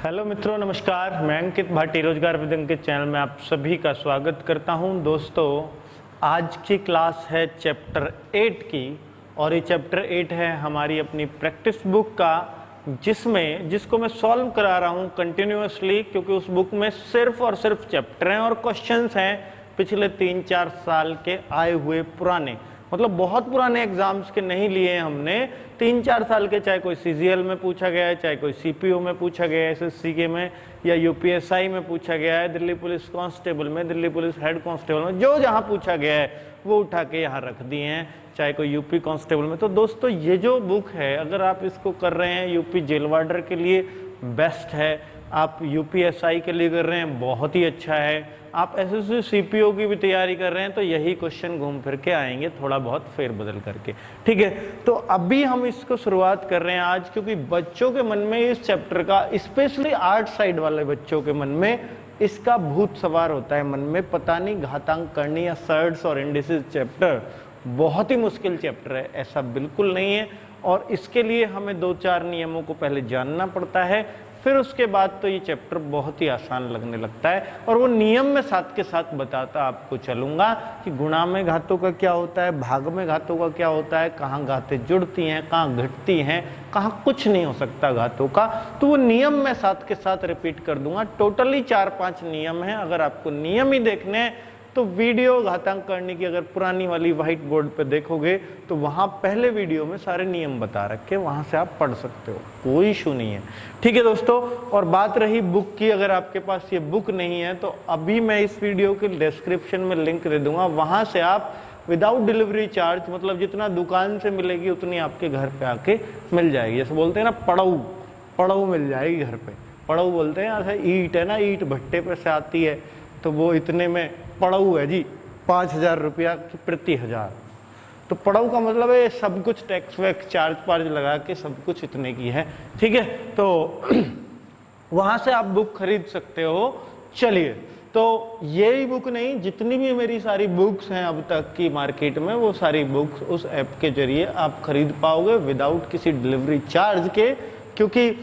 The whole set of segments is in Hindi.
हेलो मित्रों, नमस्कार। मैं अंकित भाटी रोजगार विद अंकित चैनल में आप सभी का स्वागत करता हूं। दोस्तों, आज की क्लास है चैप्टर 8 की और ये चैप्टर 8 है हमारी अपनी प्रैक्टिस बुक का, जिसको मैं सॉल्व करा रहा हूं कंटिन्यूअसली, क्योंकि उस बुक में सिर्फ और सिर्फ चैप्टर हैं और क्वेश्चंस हैं पिछले 3-4 साल के आए हुए पुराने, मतलब बहुत पुराने एग्जाम्स के नहीं लिए हैं हमने। 3-4 साल के, चाहे कोई सीजीएल में पूछा गया है, चाहे कोई सीपीओ में पूछा गया है, एसएससी के में या यूपीएसआई में पूछा गया है, दिल्ली पुलिस कांस्टेबल में, दिल्ली पुलिस हेड कांस्टेबल में, जो जहां पूछा गया है वो उठा के यहाँ रख दिए हैं, चाहे कोई यूपी कांस्टेबल में। तो दोस्तों, ये जो बुक है, अगर आप इसको कर रहे हैं यूपी जेल वार्डर के लिए बेस्ट है, आप यूपीएसआई के लिए कर रहे हैं बहुत ही अच्छा है, आप एसएससी सीपीओ की भी तैयारी कर रहे हैं तो यही क्वेश्चन घूम फिर के आएंगे, थोड़ा बहुत फेरबदल करके। ठीक है, तो अभी हम इसको शुरुआत कर रहे हैं आज, क्योंकि बच्चों के मन में इस चैप्टर का, स्पेशली आर्ट साइड वाले बच्चों के मन में इसका भूत सवार होता है मन में, पता नहीं घातांक करनी या सर्ड्स और इंडिसेस चैप्टर बहुत ही मुश्किल चैप्टर है। ऐसा बिल्कुल नहीं है, और इसके लिए हमें 2-4 नियमों को पहले जानना पड़ता है, फिर उसके बाद तो ये चैप्टर बहुत ही आसान लगने लगता है। और वो नियम में साथ के साथ बताता आपको चलूंगा कि गुणा में घातों का क्या होता है, भाग में घातों का क्या होता है, कहाँ घातें जुड़ती हैं, कहाँ घटती हैं, कहाँ कुछ नहीं हो सकता घातों का। तो वो नियम मैं साथ के साथ रिपीट कर दूंगा। टोटली 4-5 नियम हैं। अगर आपको नियम ही देखने हैं तो वीडियो घातांक करने की अगर पुरानी वाली व्हाइट बोर्ड पे देखोगे तो वहाँ पहले वीडियो में सारे नियम बता रखे, वहाँ से आप पढ़ सकते हो, कोई इशू नहीं है। ठीक है दोस्तों, और बात रही बुक की, अगर आपके पास ये बुक नहीं है तो अभी मैं इस वीडियो के डिस्क्रिप्शन में लिंक दे दूंगा, वहाँ से आप विदाउट डिलीवरी चार्ज, मतलब जितना दुकान से मिलेगी उतनी आपके घर पे आके मिल जाएगी। जैसे बोलते हैं ना, पड़ऊ मिल जाएगी घर पे। पड़ऊ बोलते हैं, ऐसे ईंट है ना, ईंट भट्टे पर से आती है, तो वो इतने में पड़ऊ है जी, 5,000 रुपया प्रति 1000। तो पड़ऊ का मतलब है सब कुछ टैक्स वैक्स चार्ज पार्ज लगा के सब कुछ इतने की है। ठीक है, तो वहां से आप बुक खरीद सकते हो। चलिए, तो यही बुक नहीं, जितनी भी मेरी सारी बुक्स हैं अब तक की मार्केट में, वो सारी बुक्स उस ऐप के जरिए आप खरीद पाओगे विदाउट किसी डिलीवरी चार्ज के। क्योंकि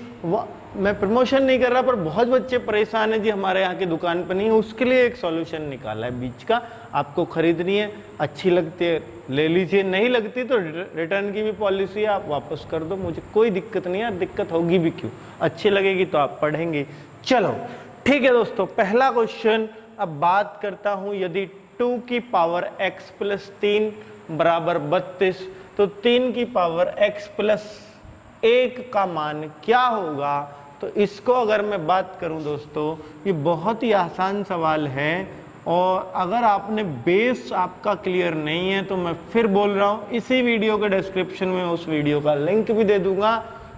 मैं प्रमोशन नहीं कर रहा, पर बहुत बच्चे परेशान हैं जी, हमारे यहाँ की दुकान पर नहीं है। उसके लिए एक सॉल्यूशन निकाला है बीच का। आपको खरीदनी है, अच्छी लगती है ले लीजिए, नहीं लगती तो रिटर्न की भी पॉलिसी है, आप वापस कर दो, मुझे कोई दिक्कत नहीं है। दिक्कत होगी भी क्यों, अच्छी लगेगी तो आप पढ़ेंगे। चलो ठीक है दोस्तों, पहला क्वेश्चन अब बात करता हूँ। यदि 2 की पावर x + 3 बराबर 32, तो 3 की पावर x + 1 का मान क्या होगा? तो इसको अगर मैं बात करूं दोस्तों, ये बहुत ही आसान सवाल है, और अगर आपने बेस आपका क्लियर नहीं है तो मैं फिर बोल रहा हूं, इसी वीडियो के डिस्क्रिप्शन में उस वीडियो का लिंक भी दे दूंगा,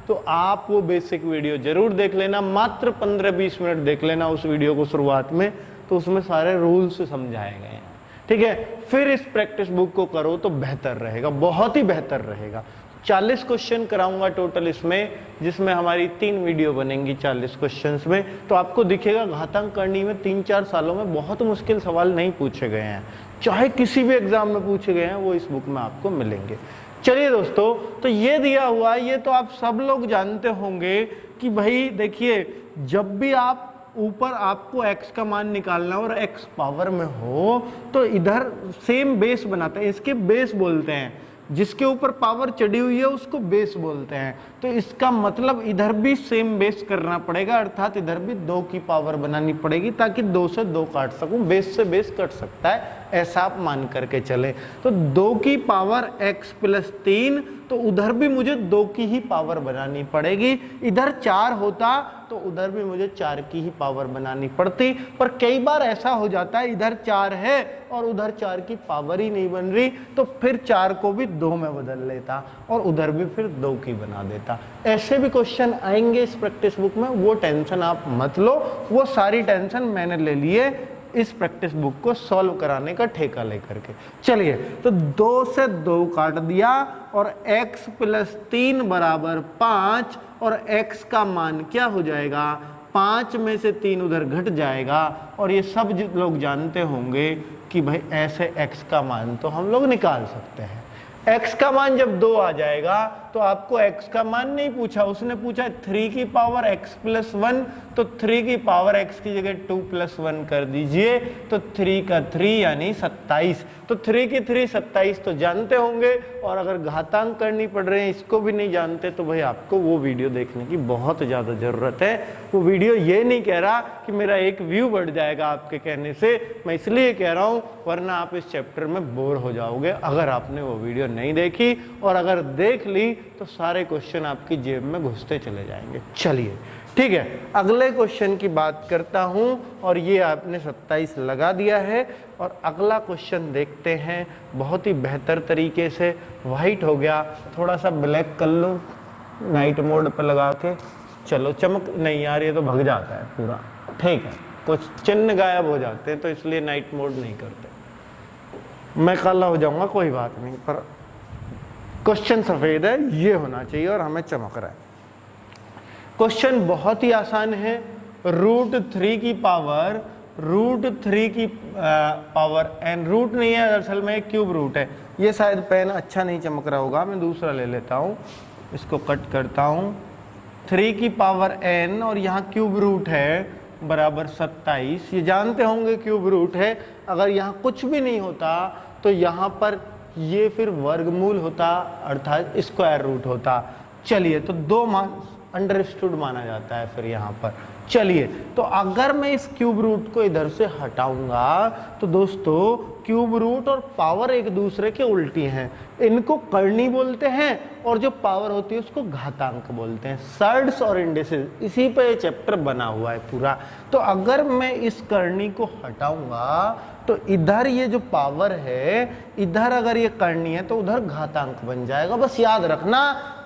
तो आप वो बेसिक वीडियो जरूर देख लेना। मात्र 15-20 मिनट देख लेना उस वीडियो को शुरुआत में, तो उसमें सारे रूल्स समझाए गए हैं। ठीक है, फिर इस प्रैक्टिस बुक को करो तो बेहतर रहेगा, बहुत ही बेहतर रहेगा। 40 क्वेश्चन कराऊंगा टोटल इसमें, जिसमें हमारी 3 वीडियो बनेंगी 40 क्वेश्चंस में। तो आपको दिखेगा घातांक करनी में 3-4 सालों में बहुत मुश्किल सवाल नहीं पूछे गए हैं, चाहे किसी भी एग्जाम में पूछे गए हैं, वो इस बुक में आपको मिलेंगे। चलिए दोस्तों, तो ये दिया हुआ, ये तो आप सब लोग जानते होंगे कि भाई देखिए, जब भी आप ऊपर आपको x का मान निकालना और x पावर में हो, तो इधर सेम बेस बनाते हैं, इसके बेस बोलते हैं। जिसके ऊपर पावर चढ़ी हुई है उसको बेस बोलते हैं। तो इसका मतलब इधर भी सेम बेस करना पड़ेगा, अर्थात इधर भी 2 की पावर बनानी पड़ेगी, ताकि 2 से 2 काट सकूं, बेस से बेस कट सकता है, ऐसा आप मान करके चले। तो 2 की पावर x + 3, तो उधर भी मुझे 2 की ही पावर बनानी पड़ेगी। इधर 4 होता तो उधर भी मुझे 4 की ही पावर बनानी पड़ती, पर कई बार ऐसा हो जाता है इधर 4 है और उधर 4 की पावर ही नहीं बन रही, तो फिर 4 को भी 2 में बदल लेता और उधर भी फिर 2 की बना देता। ऐसे भी क्वेश्चन आएंगे इस प्रैक्टिस बुक में, वो टेंशन आप मत लो, वो सारी टेंशन मैंने ले लिए इस प्रैक्टिस बुक को सॉल्व कराने का ठेका लेकर के। चलिए, तो 2 से 2 काट दिया और x + 3 बराबर 5, और x का मान क्या हो जाएगा? 5 में से 3 उधर घट जाएगा, और ये सब लोग जानते होंगे कि भाई ऐसे x का मान तो हम लोग निकाल सकते हैं। x का मान जब 2 आ जाएगा तो आपको x का मान नहीं पूछा, उसने पूछा 3 की पावर x प्लस 1, तो 3 की पावर x की जगह 2 प्लस 1 कर दीजिए, तो 3 का 3 यानी 27। तो 3 की 3 27 तो जानते होंगे, और अगर घातांक करनी पड़ रहे हैं इसको भी नहीं जानते तो भाई आपको वो वीडियो देखने की बहुत ज़्यादा ज़रूरत है। वो वीडियो ये नहीं कह रहा कि मेरा एक व्यू बढ़ जाएगा आपके कहने से, मैं इसलिए कह रहा हूँ, वरना आप इस चैप्टर में बोर हो जाओगे अगर आपने वो वीडियो नहीं देखी, और अगर देख ली तो सारे क्वेश्चन आपकी जेब में घुसते चले जाएंगे। चलिए ठीक है, अगले क्वेश्चन की बात करता हूं, और ये आपने 27 लगा दिया है, और अगला क्वेश्चन देखते हैं बहुत ही बेहतर तरीके से। वाइट हो गया, थोड़ा सा ब्लैक कर लो नाइट मोड पर लगा के, चलो चमक नहीं यार ये तो भग जाता है पूरा, ठीक है कुछ चिन्ह गायब हो जाते हैं तो इसलिए नाइट मोड नहीं करते। मैं काला हो जाऊंगा कोई बात नहीं, पर क्वेश्चन सफेद है ये होना चाहिए और हमें चमक रहा है। क्वेश्चन बहुत ही आसान है, √3 की पावर √3 की पावर n, रूट नहीं है असल में क्यूब रूट है। ये शायद पेन अच्छा नहीं चमक रहा होगा, मैं दूसरा ले लेता हूँ, इसको कट करता हूँ। 3 की पावर n और यहाँ क्यूब रूट है बराबर 27। ये जानते होंगे क्यूब रूट है, अगर यहाँ कुछ भी नहीं होता तो यहाँ पर ये फिर वर्गमूल होता अर्थात स्क्वायर रूट होता। चलिए तो 2 मान अंडरस्टूड माना जाता है फिर यहाँ पर। चलिए तो अगर मैं इस क्यूब रूट को इधर से हटाऊंगा तो दोस्तों क्यूब रूट और पावर एक दूसरे के उल्टी हैं, इनको करनी बोलते हैं और जो पावर होती है उसको घातांक बोलते हैं। सर्ड्स और इंडिसेस, इसी पे ये चैप्टर बना हुआ है पूरा। तो अगर मैं इस करनी को हटाऊंगा तो इधर ये जो पावर है, इधर अगर ये करनी है तो उधर घातांक बन जाएगा। बस याद रखना,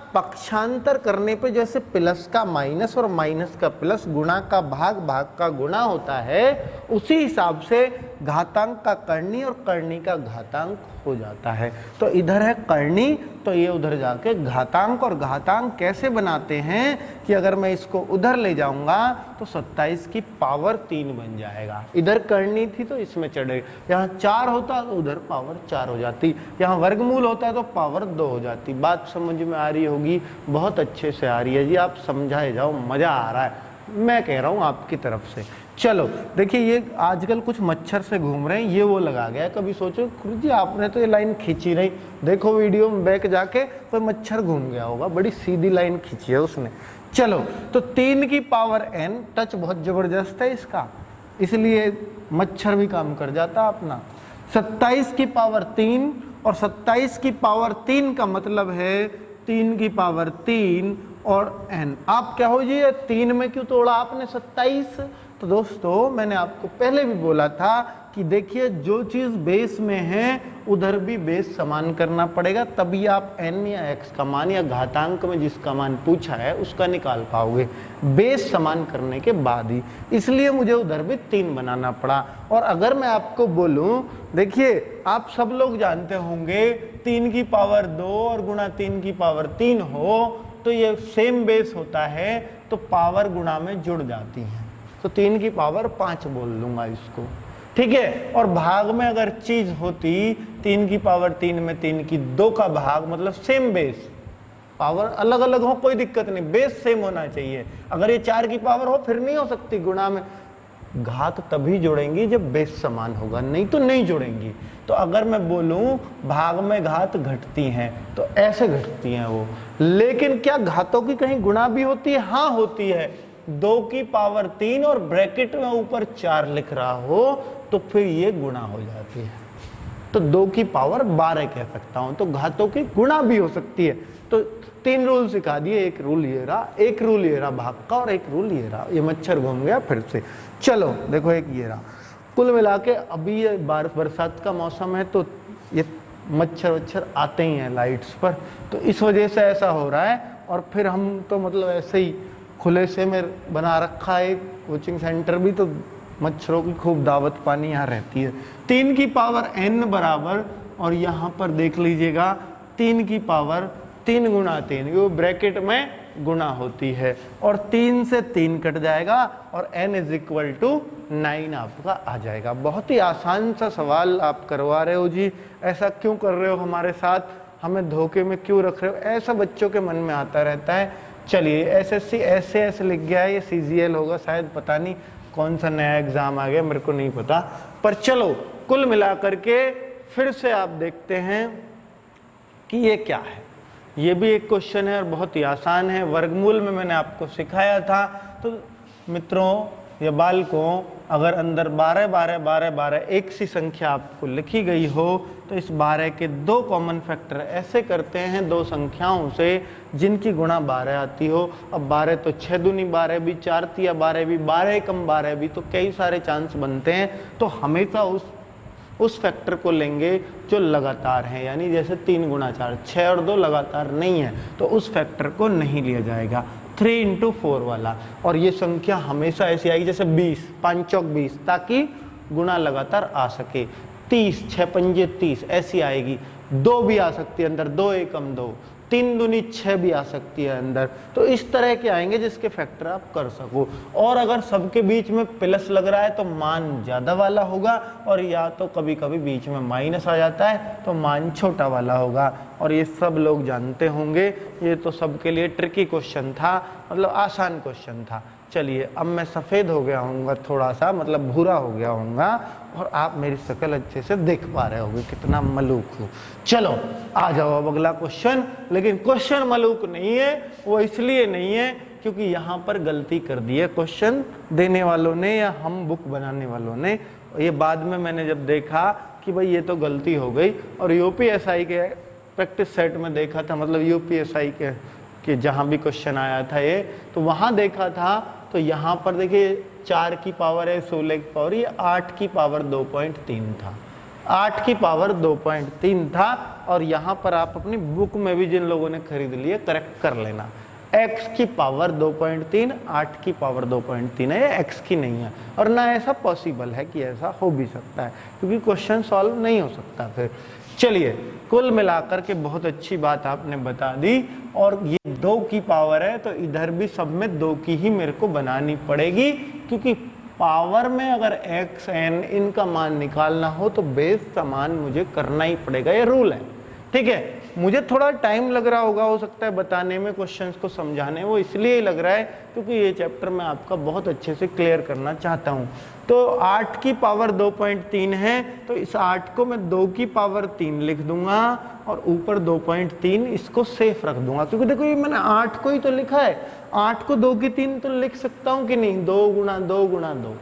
पक्षांतर करने पे जैसे प्लस का माइनस और माइनस का प्लस, गुणा का भाग, भाग का गुणा होता है, उसी हिसाब से घातांक का करनी और करनी का घातांक हो जाता है। तो इधर है करनी तो ये उधर जाके घातांक, और घातांक कैसे बनाते हैं कि अगर मैं इसको उधर ले जाऊंगा तो 27 की पावर 3 बन जाएगा। इधर करनी थी तो इसमें चढ़े, यहाँ 4 होता तो उधर पावर 4 हो जाती, यहाँ वर्गमूल होता तो पावर 2 हो जाती। बात समझ में आ रही होगी, बहुत अच्छे से आ रही है जी, आप समझाए जाओ, मजा आ रहा है, मैं कह रहा हूँ आपकी तरफ से। चलो देखिए, ये आजकल कुछ मच्छर से घूम रहे हैं, ये वो लगा गया। कभी सोचो गुरुजी आपने तो ये लाइन खींची नहीं, देखो वीडियो में बैक जाके कोई मच्छर घूम गया होगा, बड़ी सीधी लाइन खींची है उसने। चलो तो 3 की पावर n, टच बहुत जबरदस्त है इसका, इसलिए मच्छर भी काम कर जाता अपना। 27 की पावर 3, और 27 की पावर 3 का मतलब है 3 की पावर 3 और n। आप क्या हो जी, 3 में क्यों तोड़ा आपने 27? तो दोस्तों मैंने आपको पहले भी बोला था कि देखिए जो चीज़ बेस में है उधर भी बेस समान करना पड़ेगा, तभी आप n या x का मान या घातांक में जिसका मान पूछा है उसका निकाल पाओगे, बेस समान करने के बाद ही। इसलिए मुझे उधर भी 3 बनाना पड़ा। और अगर मैं आपको बोलूं, देखिए आप सब लोग जानते होंगे 3 की पावर 2 और गुणा 3 की पावर 3 हो तो ये सेम बेस होता है, तो पावर गुणा में जुड़ जाती है, तो 3 की पावर 5 बोल लूंगा इसको, ठीक है। और भाग में अगर चीज होती 3 की पावर 3 में 3 की 2 का भाग, मतलब सेम बेस, पावर अलग अलग हो कोई दिक्कत नहीं, बेस सेम होना चाहिए। अगर ये 4 की पावर हो फिर नहीं हो सकती गुणा में, घात तभी जुड़ेंगी जब बेस समान होगा, नहीं तो नहीं जुड़ेंगी। तो अगर मैं बोलूं भाग में घात घटती हैं तो ऐसे घटती हैं वो, लेकिन क्या घातों की कहीं गुणा भी होती है? हाँ होती है। 2 की पावर 3 और ब्रैकेट में ऊपर 4 लिख रहा हो तो फिर ये गुणा हो जाती है, तो 2 की पावर 12 कह सकता हूं, तो घातों की गुणा भी हो सकती है। तो 3 रूल सिखा दिए, एक रूल ये रहा, एक रूल ये रहा भाग का, और एक रूल ये रहा। ये मच्छर घूम गया फिर से। चलो देखो, एक ये रहा। कुल मिला के अभी ये बरसात का मौसम है तो ये मच्छर वच्छर आते ही हैं लाइट्स पर, तो इस वजह से ऐसा हो रहा है। और फिर हम तो मतलब ऐसे ही खुले से में बना रखा है कोचिंग सेंटर भी, तो मच्छरों की खूब दावत पानी यहाँ रहती है। 3 की पावर n बराबर, और यहाँ पर देख लीजिएगा 3 की पावर 3 गुणा 3, वो ब्रैकेट में गुणा होती है, और 3 से 3 कट जाएगा और n = 9 आपका आ जाएगा। बहुत ही आसान सा सवाल आप करवा रहे हो जी, ऐसा क्यों कर रहे हो हमारे साथ? हमें धोखे में क्यों रख रहे हो, ऐसा बच्चों के मन में आता रहता है। चलिए एसएससी ऐसे लिख गया है, ये सीजीएल होगा शायद, पता नहीं कौन सा नया एग्जाम आ गया, मेरे को नहीं पता। पर चलो कुल मिलाकर के फिर से आप देखते हैं कि ये क्या है। ये भी एक क्वेश्चन है और बहुत ही आसान है। वर्गमूल में मैंने आपको सिखाया था। तो मित्रों या बालकों, अगर अंदर 12 12 12 12 एक सी संख्या आपको लिखी गई हो तो इस 12 के 2 कॉमन फैक्टर ऐसे करते हैं 2 संख्याओं से जिनकी गुणा 12 आती हो। अब 12 तो 6 दूनी 12 भी, 4 तिया 12 भी, 12 कम 12 भी, तो कई सारे चांस बनते हैं। तो हमेशा उस फैक्टर को लेंगे जो लगातार है, यानी जैसे 3 गुणा 4, 6 और 2 लगातार नहीं है तो उस फैक्टर को नहीं लिया जाएगा। 3 into 4 वाला, और ये संख्या हमेशा ऐसी आएगी जैसे 20, 5 चौक 20, ताकि गुणा लगातार आ सके। 30, 6 पंजे 30 ऐसी आएगी। 2 भी आ सकती है अंदर, 2 एकम 2, 3 दूनी 6 भी आ सकती है अंदर। तो इस तरह के आएंगे जिसके फैक्टर आप कर सको। और अगर सबके बीच में प्लस लग रहा है तो मान ज़्यादा वाला होगा, और या तो कभी कभी बीच में माइनस आ जाता है तो मान छोटा वाला होगा। और ये सब लोग जानते होंगे, ये तो सबके लिए ट्रिकी क्वेश्चन था, मतलब आसान क्वेश्चन था। चलिए अब मैं सफ़ेद हो गया हूँगा थोड़ा सा, मतलब भूरा हो गया हूँगा, और आप मेरी शक्ल अच्छे से देख पा रहे होंगे कितना मलूक हूँ। चलो आ जाओ अब अगला क्वेश्चन। लेकिन क्वेश्चन मलूक नहीं है, वो इसलिए नहीं है क्योंकि यहाँ पर गलती कर दी है क्वेश्चन देने वालों ने या हम बुक बनाने वालों ने। ये बाद में मैंने जब देखा कि भाई ये तो गलती हो गई, और यूपीएसआई के प्रैक्टिस सेट में देखा था, मतलब यूपीएसआई के जहाँ भी क्वेश्चन आया था ये, तो वहाँ देखा था तो यहाँ पर देखिए 4 की पावर है, 16 की पावर, ये 8 की पावर 2.3 था, 8 की पावर 2.3 था। और यहाँ पर आप अपनी बुक में भी जिन लोगों ने खरीद लिए करेक्ट कर लेना, x की पावर 2.3, 8 की पावर 2.3 है, ये x की नहीं है। और ना ऐसा पॉसिबल है कि ऐसा हो भी सकता है, क्योंकि क्वेश्चन सॉल्व नहीं हो सकता फिर। चलिए कुल मिलाकर के बहुत अच्छी बात आपने बता दी। और ये 2 की पावर है तो इधर भी सब में 2 की ही मेरे को बनानी पड़ेगी, क्योंकि पावर में अगर x n इनका मान निकालना हो तो बेस का मान मुझे करना ही पड़ेगा, ये रूल है। ठीक है, मुझे थोड़ा टाइम लग रहा होगा, हो सकता है बताने में, क्वेश्चंस को समझाने, वो इसलिए ही लग रहा है क्योंकि ये चैप्टर मैं आपका बहुत अच्छे से क्लियर करना चाहता हूँ। तो 8 की पावर 2.3 है, तो इस 8 को मैं 2 की पावर 3 लिख दूंगा और ऊपर 2.3 इसको सेफ रख दूंगा, क्योंकि देखो ये मैंने 8 को ही तो लिखा है, 8 को 2 की 3 तो लिख सकता हूँ कि नहीं, 2 गुणा 2 गुणा 2,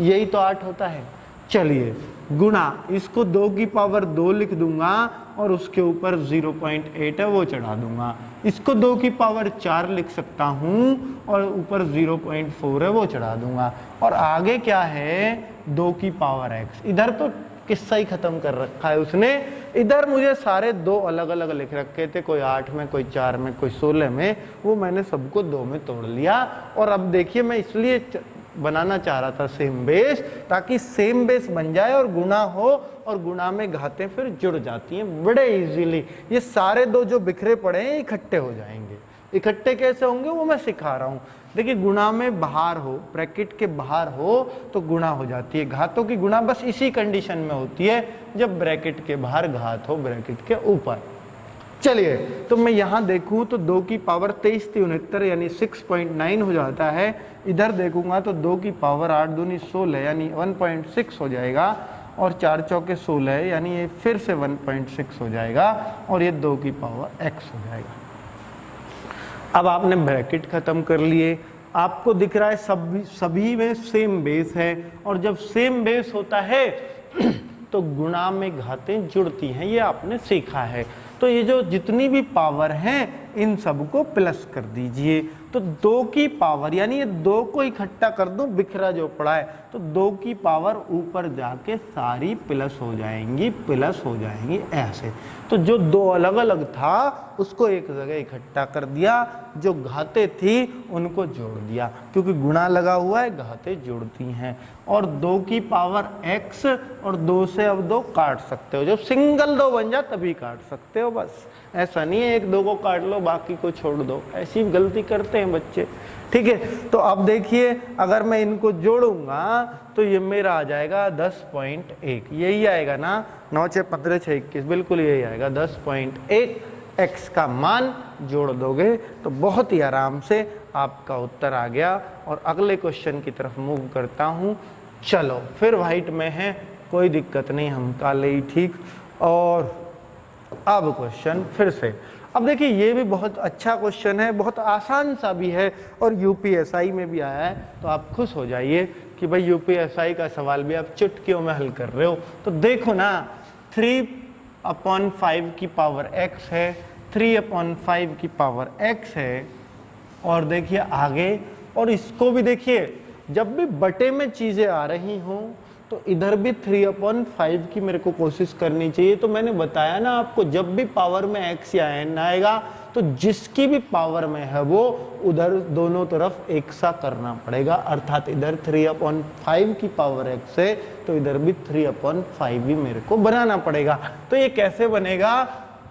यही तो 8 होता है। चलिए गुणा, इसको 2 की पावर 2 लिख दूंगा और उसके ऊपर 0.8 है वो चढ़ा दूंगा। इसको 2 की पावर 4 लिख सकता हूँ और ऊपर 0.4 है वो चढ़ा दूंगा। और आगे क्या है, 2 की पावर x। इधर तो किस्सा ही खत्म कर रखा है उसने, इधर मुझे सारे 2 अलग अलग लिख रखे थे, कोई 8 में, कोई 4 में, कोई 16 में, वो मैंने सबको 2 में तोड़ लिया। और अब देखिए मैं इसलिए बनाना चाह रहा था सेम बेस, ताकि सेम बेस बन जाए और गुणा हो, और गुणा में घातें फिर जुड़ जाती हैं बड़े इजीली। ये सारे 2 जो बिखरे पड़े हैं इकट्ठे हो जाएंगे। इकट्ठे कैसे होंगे वो मैं सिखा रहा हूँ। देखिए गुणा में बाहर हो, ब्रैकेट के बाहर हो तो गुणा हो जाती है। घातों की गुणा बस इसी कंडीशन में होती है जब ब्रैकेट के बाहर घात हो ब्रैकेट के ऊपर। चलिए तो मैं यहाँ देखूँ तो 2 की पावर 23 69 यानी 6.9 हो जाता है। इधर देखूंगा तो 2 की पावर 8 दूनी 16 यानी 1.6 हो जाएगा, और 4 चौके 16 यानी ये फिर से 1.6 हो जाएगा, और ये 2 की पावर x हो जाएगा। अब आपने ब्रैकेट खत्म कर लिए, आपको दिख रहा है सभी में सेम बेस है, और जब सेम बेस होता है तो गुणा में घातें जुड़ती हैं, ये आपने सीखा है। तो ये जो जितनी भी पावर हैं इन सबको प्लस कर दीजिए। तो 2 की पावर यानी ये 2 को इकट्ठा कर दूं, बिखरा जो पड़ा है, तो 2 की पावर ऊपर जाके सारी प्लस हो जाएंगी, प्लस हो जाएंगी ऐसे। तो जो 2 अलग अलग था उसको एक जगह इकट्ठा कर दिया, जो घातें थी उनको जोड़ दिया, क्योंकि गुणा लगा हुआ है, घातें जुड़ती हैं। और 2 की पावर x और 2 से अब 2 काट सकते हो, जब सिंगल 2 बन जाए तभी काट सकते हो, बस ऐसा नहीं है 1 2 को काट लो बाकी को छोड़ दो, ऐसी गलती करते हैं बच्चे। ठीक है, तो अब देखिए अगर मैं इनको जोड़ूंगा तो ये मेरा आ जाएगा 10.1, यही आएगा ना, 9 6 15 6 21, बिल्कुल यही आएगा 10.1। x का मान जोड़ दोगे तो बहुत ही आराम से आपका उत्तर आ गया। और अगले क्वेश्चन की तरफ मूव करता हूँ। चलो फिर वाइट में है, कोई दिक्कत नहीं, हम काले ही ठीक। और अब क्वेश्चन फिर से, अब देखिए ये भी बहुत अच्छा क्वेश्चन है, बहुत आसान सा भी है और यूपीएसआई में भी आया है, तो आप खुश हो जाइए कि भाई यूपीएसआई का सवाल भी आप चुटकियों में हल कर रहे हो। तो देखो ना, 3/5 की पावर x है, 3/5 की पावर x है, और देखिए आगे, और इसको भी देखिए, जब भी बटे में चीजें आ रही हों तो इधर भी 3/5 की मेरे को कोशिश करनी चाहिए। तो मैंने बताया ना आपको, जब भी पावर में x या n आएगा तो जिसकी भी पावर में है वो उधर दोनों तरफ एक सा करना पड़ेगा, अर्थात इधर 3/5 की पावर x है तो इधर भी 3/5 भी मेरे को बनाना पड़ेगा। तो ये कैसे बनेगा,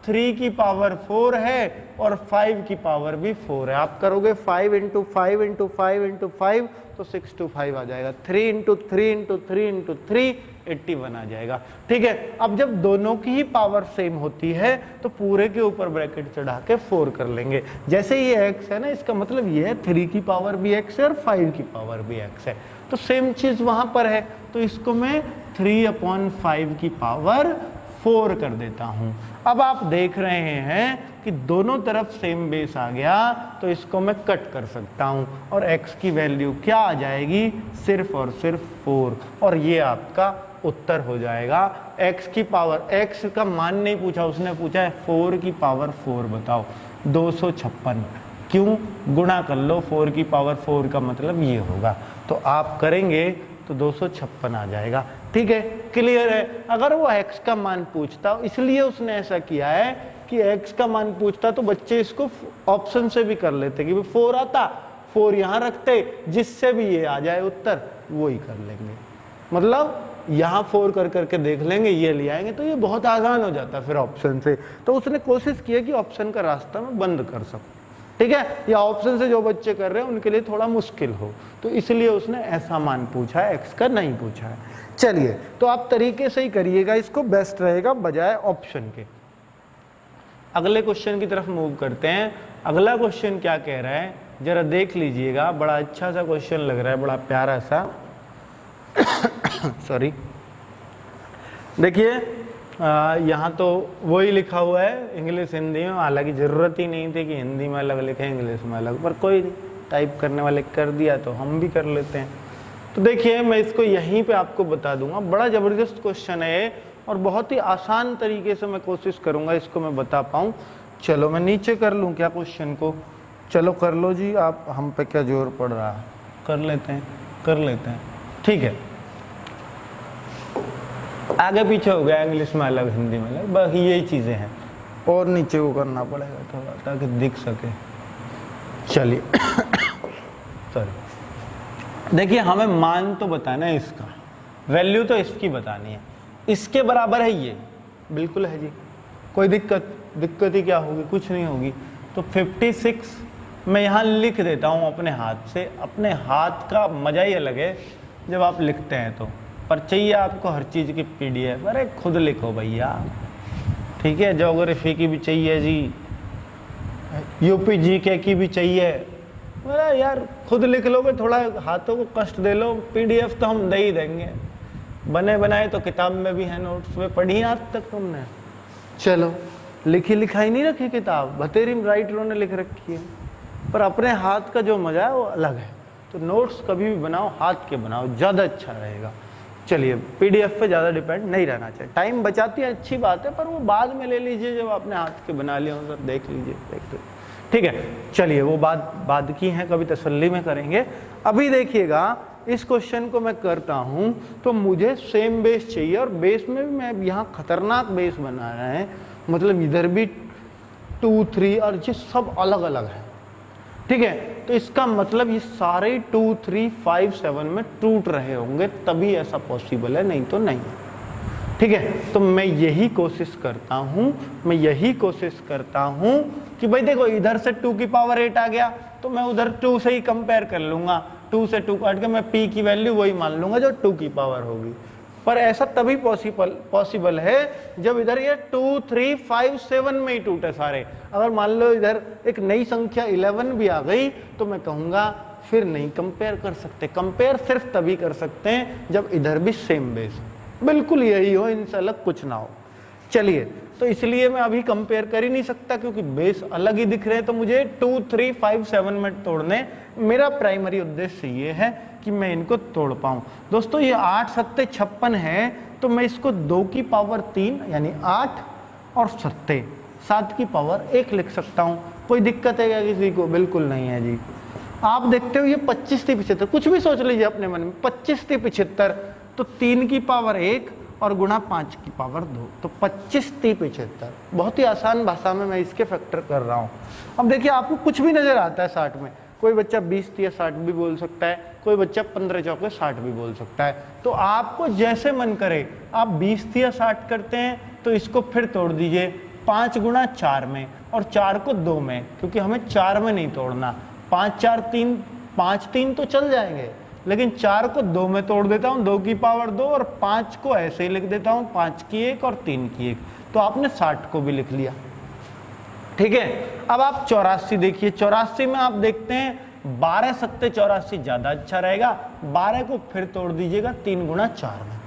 3 की पावर 4 है और 5 की पावर भी 4 है, आप करोगे 5 × 5 × 5 × 5 तो 625 आ जाएगा, 3 × 3 × 3 × 3 81 आ जाएगा। ठीक है, अब जब दोनों की ही पावर सेम होती है तो पूरे के ऊपर ब्रैकेट चढ़ा के 4 कर लेंगे। जैसे ये x है ना, इसका मतलब ये है 3 की पावर भी x है और 5 की पावर भी x है, तो सेम चीज वहां पर है, तो इसको मैं 3/5 की पावर 4 कर देता हूं। अब आप देख रहे हैं कि दोनों तरफ सेम बेस आ गया, तो इसको मैं कट कर सकता हूं और x की वैल्यू क्या आ जाएगी, सिर्फ और सिर्फ 4, और ये आपका उत्तर हो जाएगा। x की पावर, x का मान नहीं पूछा उसने, पूछा है 4 की पावर 4 बताओ, 256, क्यों, गुणा कर लो, 4 की पावर 4 का मतलब ये होगा, तो आप करेंगे तो 256 आ जाएगा। ठीक है, क्लियर है। अगर वो x का मान पूछता, इसलिए उसने ऐसा किया है कि x का मान पूछता तो बच्चे इसको ऑप्शन से भी कर लेते कि 4 आता, 4 यहाँ रखते, जिससे भी ये आ जाए उत्तर वो ही कर लेंगे, मतलब यहाँ 4 कर करके देख लेंगे, ये ले आएंगे, तो ये बहुत आसान हो जाता फिर ऑप्शन से। तो उसने कोशिश की है कि ऑप्शन का रास्ता मैं बंद कर सकूं। ठीक है, या ऑप्शन से जो बच्चे कर रहे हैं उनके लिए थोड़ा मुश्किल हो, तो इसलिए उसने ऐसा मान पूछा है, x का नहीं पूछा है। चलिए, तो आप तरीके से ही करिएगा, इसको बेस्ट रहेगा बजाय ऑप्शन के। अगले क्वेश्चन की तरफ मूव करते हैं। अगला क्वेश्चन क्या कह रहा है, जरा देख लीजिएगा, बड़ा अच्छा सा क्वेश्चन लग रहा है, बड़ा प्यारा सा। सॉरी, देखिए यहाँ तो वही लिखा हुआ है इंग्लिश हिंदी में, हालांकि ज़रूरत ही नहीं थी कि हिंदी में अलग लिखे इंग्लिश में अलग, पर कोई टाइप करने वाले कर दिया तो हम भी कर लेते हैं। तो देखिए मैं इसको यहीं पे आपको बता दूंगा, बड़ा ज़बरदस्त क्वेश्चन है और बहुत ही आसान तरीके से मैं कोशिश करूँगा इसको मैं बता पाऊँ। चलो मैं नीचे कर लूँ क्या क्वेश्चन को, चलो कर लो जी, आप हम पे क्या जोर पड़ रहा है, कर लेते हैं, ठीक है। आगे पीछे हो गया, इंग्लिश में अलग हिंदी में अलग, बस यही चीज़ें हैं, और नीचे को करना पड़ेगा थोड़ा ताकि दिख सके। चलिए सॉरी, देखिए हमें मान तो बताना है इसका, वैल्यू तो इसकी बतानी है, इसके बराबर है ये, बिल्कुल है जी, कोई दिक्कत ही क्या होगी, कुछ नहीं होगी। तो 56 मैं यहाँ लिख देता हूँ अपने हाथ से, अपने हाथ का मज़ा ही अलग है जब आप लिखते हैं तो, पर चाहिए आपको हर चीज़ की PDF, अरे खुद लिखो भैया, ठीक है, ज्योग्राफी की भी चाहिए जी, UP GK की भी चाहिए, अरे यार खुद लिख लोगे, थोड़ा हाथों को कष्ट दे लो, PDF तो हम दे ही देंगे, बने बनाए तो किताब में भी है, नोट्स में पढ़ी आज तक तुमने, चलो लिखी लिखाई नहीं रखी किताब, बतेरी राइटरों ने लिख रखी है, पर अपने हाथ का जो मजा है वो अलग है। तो नोट्स कभी भी बनाओ हाथ के बनाओ, ज़्यादा अच्छा रहेगा। चलिए PDF पे ज़्यादा डिपेंड नहीं रहना चाहिए, टाइम बचाती है अच्छी बात है, पर वो बाद में ले लीजिए जब आपने हाथ के बना लिया हो, सर देख लीजिए, ठीक है। चलिए वो बात बाद की है, कभी तसल्ली में करेंगे। अभी देखिएगा इस क्वेश्चन को मैं करता हूँ, तो मुझे सेम बेस चाहिए, और बेस में भी मैं यहाँ खतरनाक बेस बना रहे हैं, मतलब इधर भी 2, 3 और ये सब अलग अलग है। ठीक है, तो इसका मतलब ये सारे 2, 3, 5, 7 में टूट रहे होंगे, तभी ऐसा पॉसिबल है, नहीं तो नहीं। ठीक है, तो मैं यही कोशिश करता हूं कि भाई देखो इधर से 2 की पावर 8 आ गया तो मैं उधर 2 से ही कंपेयर कर लूंगा, 2 से 2 काट के मैं p की वैल्यू वही मान लूंगा जो 2 की पावर होगी। पर ऐसा तभी पॉसिबल है जब इधर ये 2, 3, 5, 7 में ही टूटे सारे। अगर मान लो इधर एक नई संख्या 11 भी आ गई तो मैं कहूंगा फिर नहीं कंपेयर कर सकते। कंपेयर सिर्फ तभी कर सकते हैं जब इधर भी सेम बेस बिल्कुल यही हो, इनसे अलग कुछ ना हो। चलिए, तो इसलिए मैं अभी कंपेयर कर ही नहीं सकता क्योंकि बेस अलग ही दिख रहे हैं, तो मुझे 2, 3, 5, 7 में तोड़ने। मेरा प्राइमरी उद्देश्य ये है कि मैं इनको तोड़ पाऊं। दोस्तों ये 8 सत्ते 56 है, तो मैं इसको 2 की पावर 3 यानी 8 और सत्ते 7 की पावर 1 लिख सकता हूं। कोई दिक्कत है क्या किसी को? बिल्कुल नहीं है जी। आप देखते हो ये 25 थी 75, कुछ भी सोच लीजिए अपने मन में, 25 थी 75 तो 3 की पावर 1 और गुणा 5 की पावर 2, तो 25 3 75। बहुत ही आसान भाषा में मैं इसके फैक्टर कर रहा हूँ। अब देखिए आपको कुछ भी नजर आता है 60 में, कोई बच्चा 20 या 60 भी बोल सकता है, कोई बच्चा 15 चौके 60 भी बोल सकता है। तो आपको जैसे मन करे, आप 20 या 60 करते हैं तो इसको फिर तोड़ दीजिए 5 गुणा 4 में और 4 को 2 में, क्योंकि हमें 4 में नहीं तोड़ना। 5 4 3, 5 3 तो चल जाएंगे, लेकिन 4 को 2 में तोड़ देता हूं, 2 की पावर 2 और 5 को ऐसे ही लिख देता हूं, 5 की 1 और 3 की 1। तो आपने 60 को भी लिख लिया। ठीक है, अब आप 84 देखिए। 84 में आप देखते हैं 12 सत्ते 84 ज्यादा अच्छा रहेगा। 12 को फिर तोड़ दीजिएगा 3 गुणा 4 में।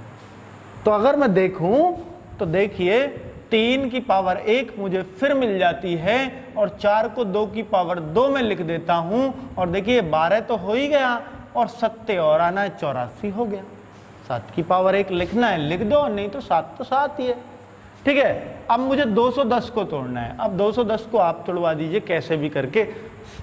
तो अगर मैं देखूं तो देखिए 3 की पावर 1 मुझे फिर मिल जाती है और 4 को 2 की पावर 2 में लिख देता हूं, और देखिए 12 तो हो ही गया और सत्ते और आना है, 84 हो गया। 7 की पावर 1 लिखना है लिख दो, नहीं तो 7 तो 7 ही है। ठीक है, अब मुझे 210 को तोड़ना है। अब 210 को आप तोड़वा दीजिए कैसे भी करके।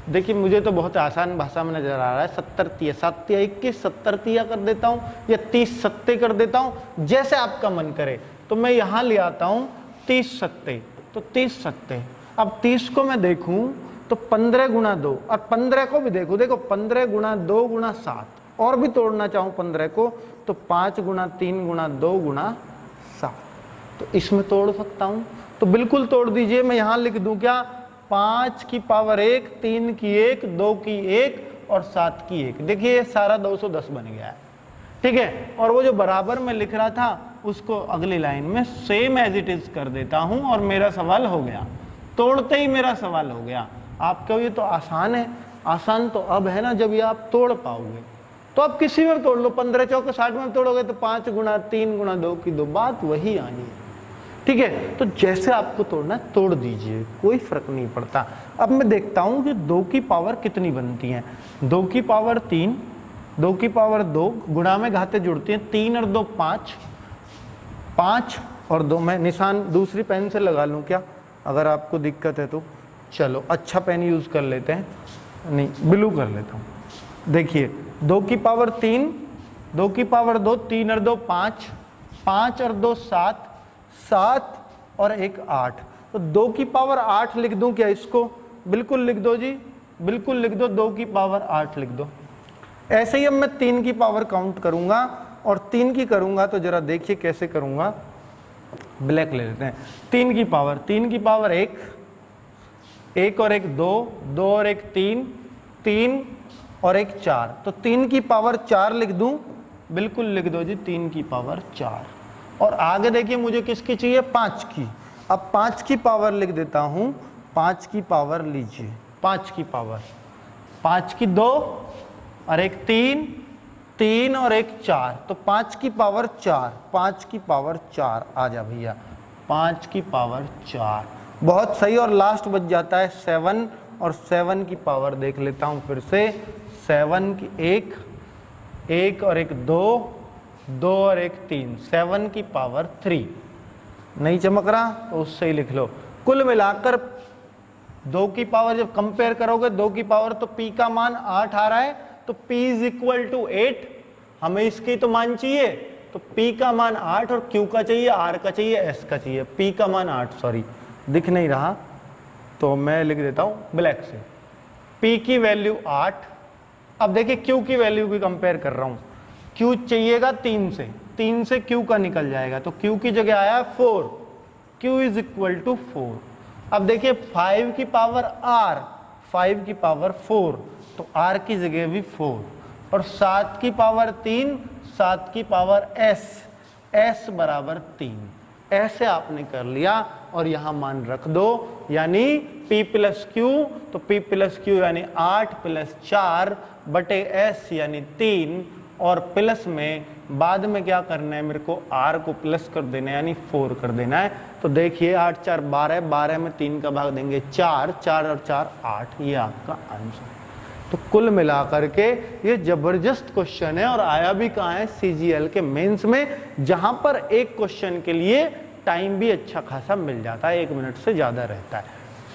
देखिए मुझे तो बहुत आसान भाषा में नजर आ रहा है। 70 तिया 7 तिया 21, 70 तिया कर देता हूँ या 30 सत्ते कर देता हूँ, जैसे आपका मन करे। तो मैं यहाँ ले आता हूँ 30 सत्ते, तो 30 सत्ते। अब 30 को मैं देखूं तो 15 गुणा 2 और 15 को भी देखो, 15 गुणा 2 गुणा 7 और भी तोड़ना चाहूं 15 को तो 5 गुणा 3 गुणा 2 गुणा 7, तो इसमें तोड़ सकता हूं। तो बिल्कुल तोड़ दीजिए। मैं यहां लिख दूं क्या? 5 की पावर 1, 3 की 1, 2 की 1 और 7 की 1। देखिए ये सारा 210 बन गया है। ठीक है, और वो जो बराबर में लिख रहा था उसको अगली लाइन में सेम एज इट इज कर देता हूं और मेरा सवाल हो गया। तोड़ते ही मेरा सवाल हो गया। आप कहो ये तो आसान है। आसान तो अब है ना जब ये आप तोड़ पाओगे। तो आप किसी में तोड़ लो, 15 चौके 60 में तोड़ोगे तो 5 गुणा 3 गुणा 2 की 2, बात वही आनी है। ठीक है, तो जैसे आपको तोड़ना है तोड़ दीजिए, कोई फर्क नहीं पड़ता। अब मैं देखता हूं कि 2 की पावर कितनी बनती है। 2 की पावर 3, 2 की पावर 2, गुणा में घाते जुड़ती हैं, 3 और 2 5, 5 और 2। मैं निशान दूसरी पेन से लगा लूं क्या, अगर आपको दिक्कत है तो? चलो अच्छा पेन यूज कर लेते हैं, नहीं ब्लू कर लेता हूं। देखिए 2 की पावर 3, 2 की पावर 2, 3 और 2 5, 5 और 2 7, 7 और 1 8। तो 2 की पावर 8 लिख दूं क्या इसको? बिल्कुल लिख दो जी, बिल्कुल लिख दो, 2 की पावर 8 लिख दो। ऐसे ही अब मैं 3 की पावर काउंट करूंगा और 3 की करूंगा तो जरा देखिए कैसे करूंगा। ब्लैक ले लेते हैं। 3 की पावर 1, 1 और 1 2, 2 और 1 3, 3 और 1 4। तो 3 की पावर 4 लिख दूं? बिल्कुल लिख दो जी, 3 की पावर 4। और आगे देखिए मुझे किसकी चाहिए? 5 की। अब 5 की पावर लिख देता हूं। 5 की पावर लीजिए, 5 की पावर, 5 की 2 और 1 3, 3 और 1 4। तो 5 की पावर 4, 5 की पावर 4 आ जा भैया, 5 की पावर 4। बहुत सही। और लास्ट बच जाता है 7, और 7 की पावर देख लेता हूं फिर से। 7 की 1, 1 और 1 2, 2 और 1 3, 7 की पावर 3। नहीं चमक रहा तो उससे ही लिख लो। कुल मिलाकर 2 की पावर जब कंपेयर करोगे 2 की पावर तो p का मान 8 आ रहा है, तो p इज इक्वल टू 8। हमें इसकी तो मान चाहिए, तो p का मान 8 और q का चाहिए, r का चाहिए, s का चाहिए। p का मान 8, सॉरी दिख नहीं रहा, तो मैं लिख देता हूँ ब्लैक से। P की वैल्यू 8। अब देखिए Q की वैल्यू की कंपेयर कर रहा हूँ। Q चाहिएगा 3 से, 3 से Q का निकल जाएगा, तो Q की जगह आया 4, Q इज इक्वल टू 4। अब देखिए 5 की पावर R, 5 की पावर 4, तो R की जगह भी 4, और 7 की पावर 3, 7 की पावर S, S बराबर 3। ऐसे आपने कर लिया और यहां मान रख दो, यानी P प्लस Q, तो P प्लस Q यानी 8 प्लस 4 बटे S यानी 3, और प्लस में बाद में क्या करना है, मेरे को R को प्लस कर देना है यानी 4 कर देना है। तो देखिए 8 4 12, 12 में 3 का भाग देंगे 4, 4 और 4 8, ये आपका आंसर। तो कुल मिलाकर के ये जबरदस्त क्वेश्चन है, और आया भी कहाँ है, CGL के मेंस में, जहां पर एक क्वेश्चन के लिए टाइम भी अच्छा खासा मिल जाता है, 1 मिनट से ज़्यादा रहता है,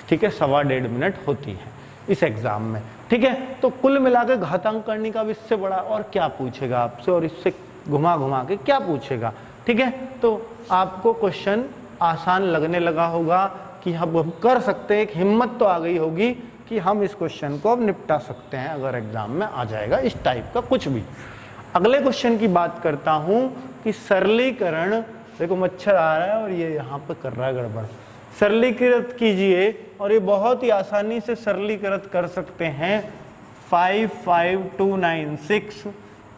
ठीक है, 1.25 मिनट होती है इस एग्जाम में, ठीक है। तो कुल मिलाकर घातांक करने का भी इससे बड़ा और क्या पूछेगा आपसे, और इससे घुमा घुमा के क्या पूछेगा, ठीक है। तो आपको क्वेश्चन आसान लगने लगा होगा कि हम कर सकते हैं, एक हिम्मत तो आ गई होगी कि हम इस क्वेश्चन को अब निपटा सकते हैं अगर एग्जाम में आ जाएगा इस टाइप का कुछ भी। अगले क्वेश्चन की बात करता हूं कि सरलीकरण, देखो मच्छर आ रहा है और ये यहाँ पे कर रहा है गड़बड़, सरलीकृत कीजिए, और ये बहुत ही आसानी से सरलीकृत कर सकते हैं 55296।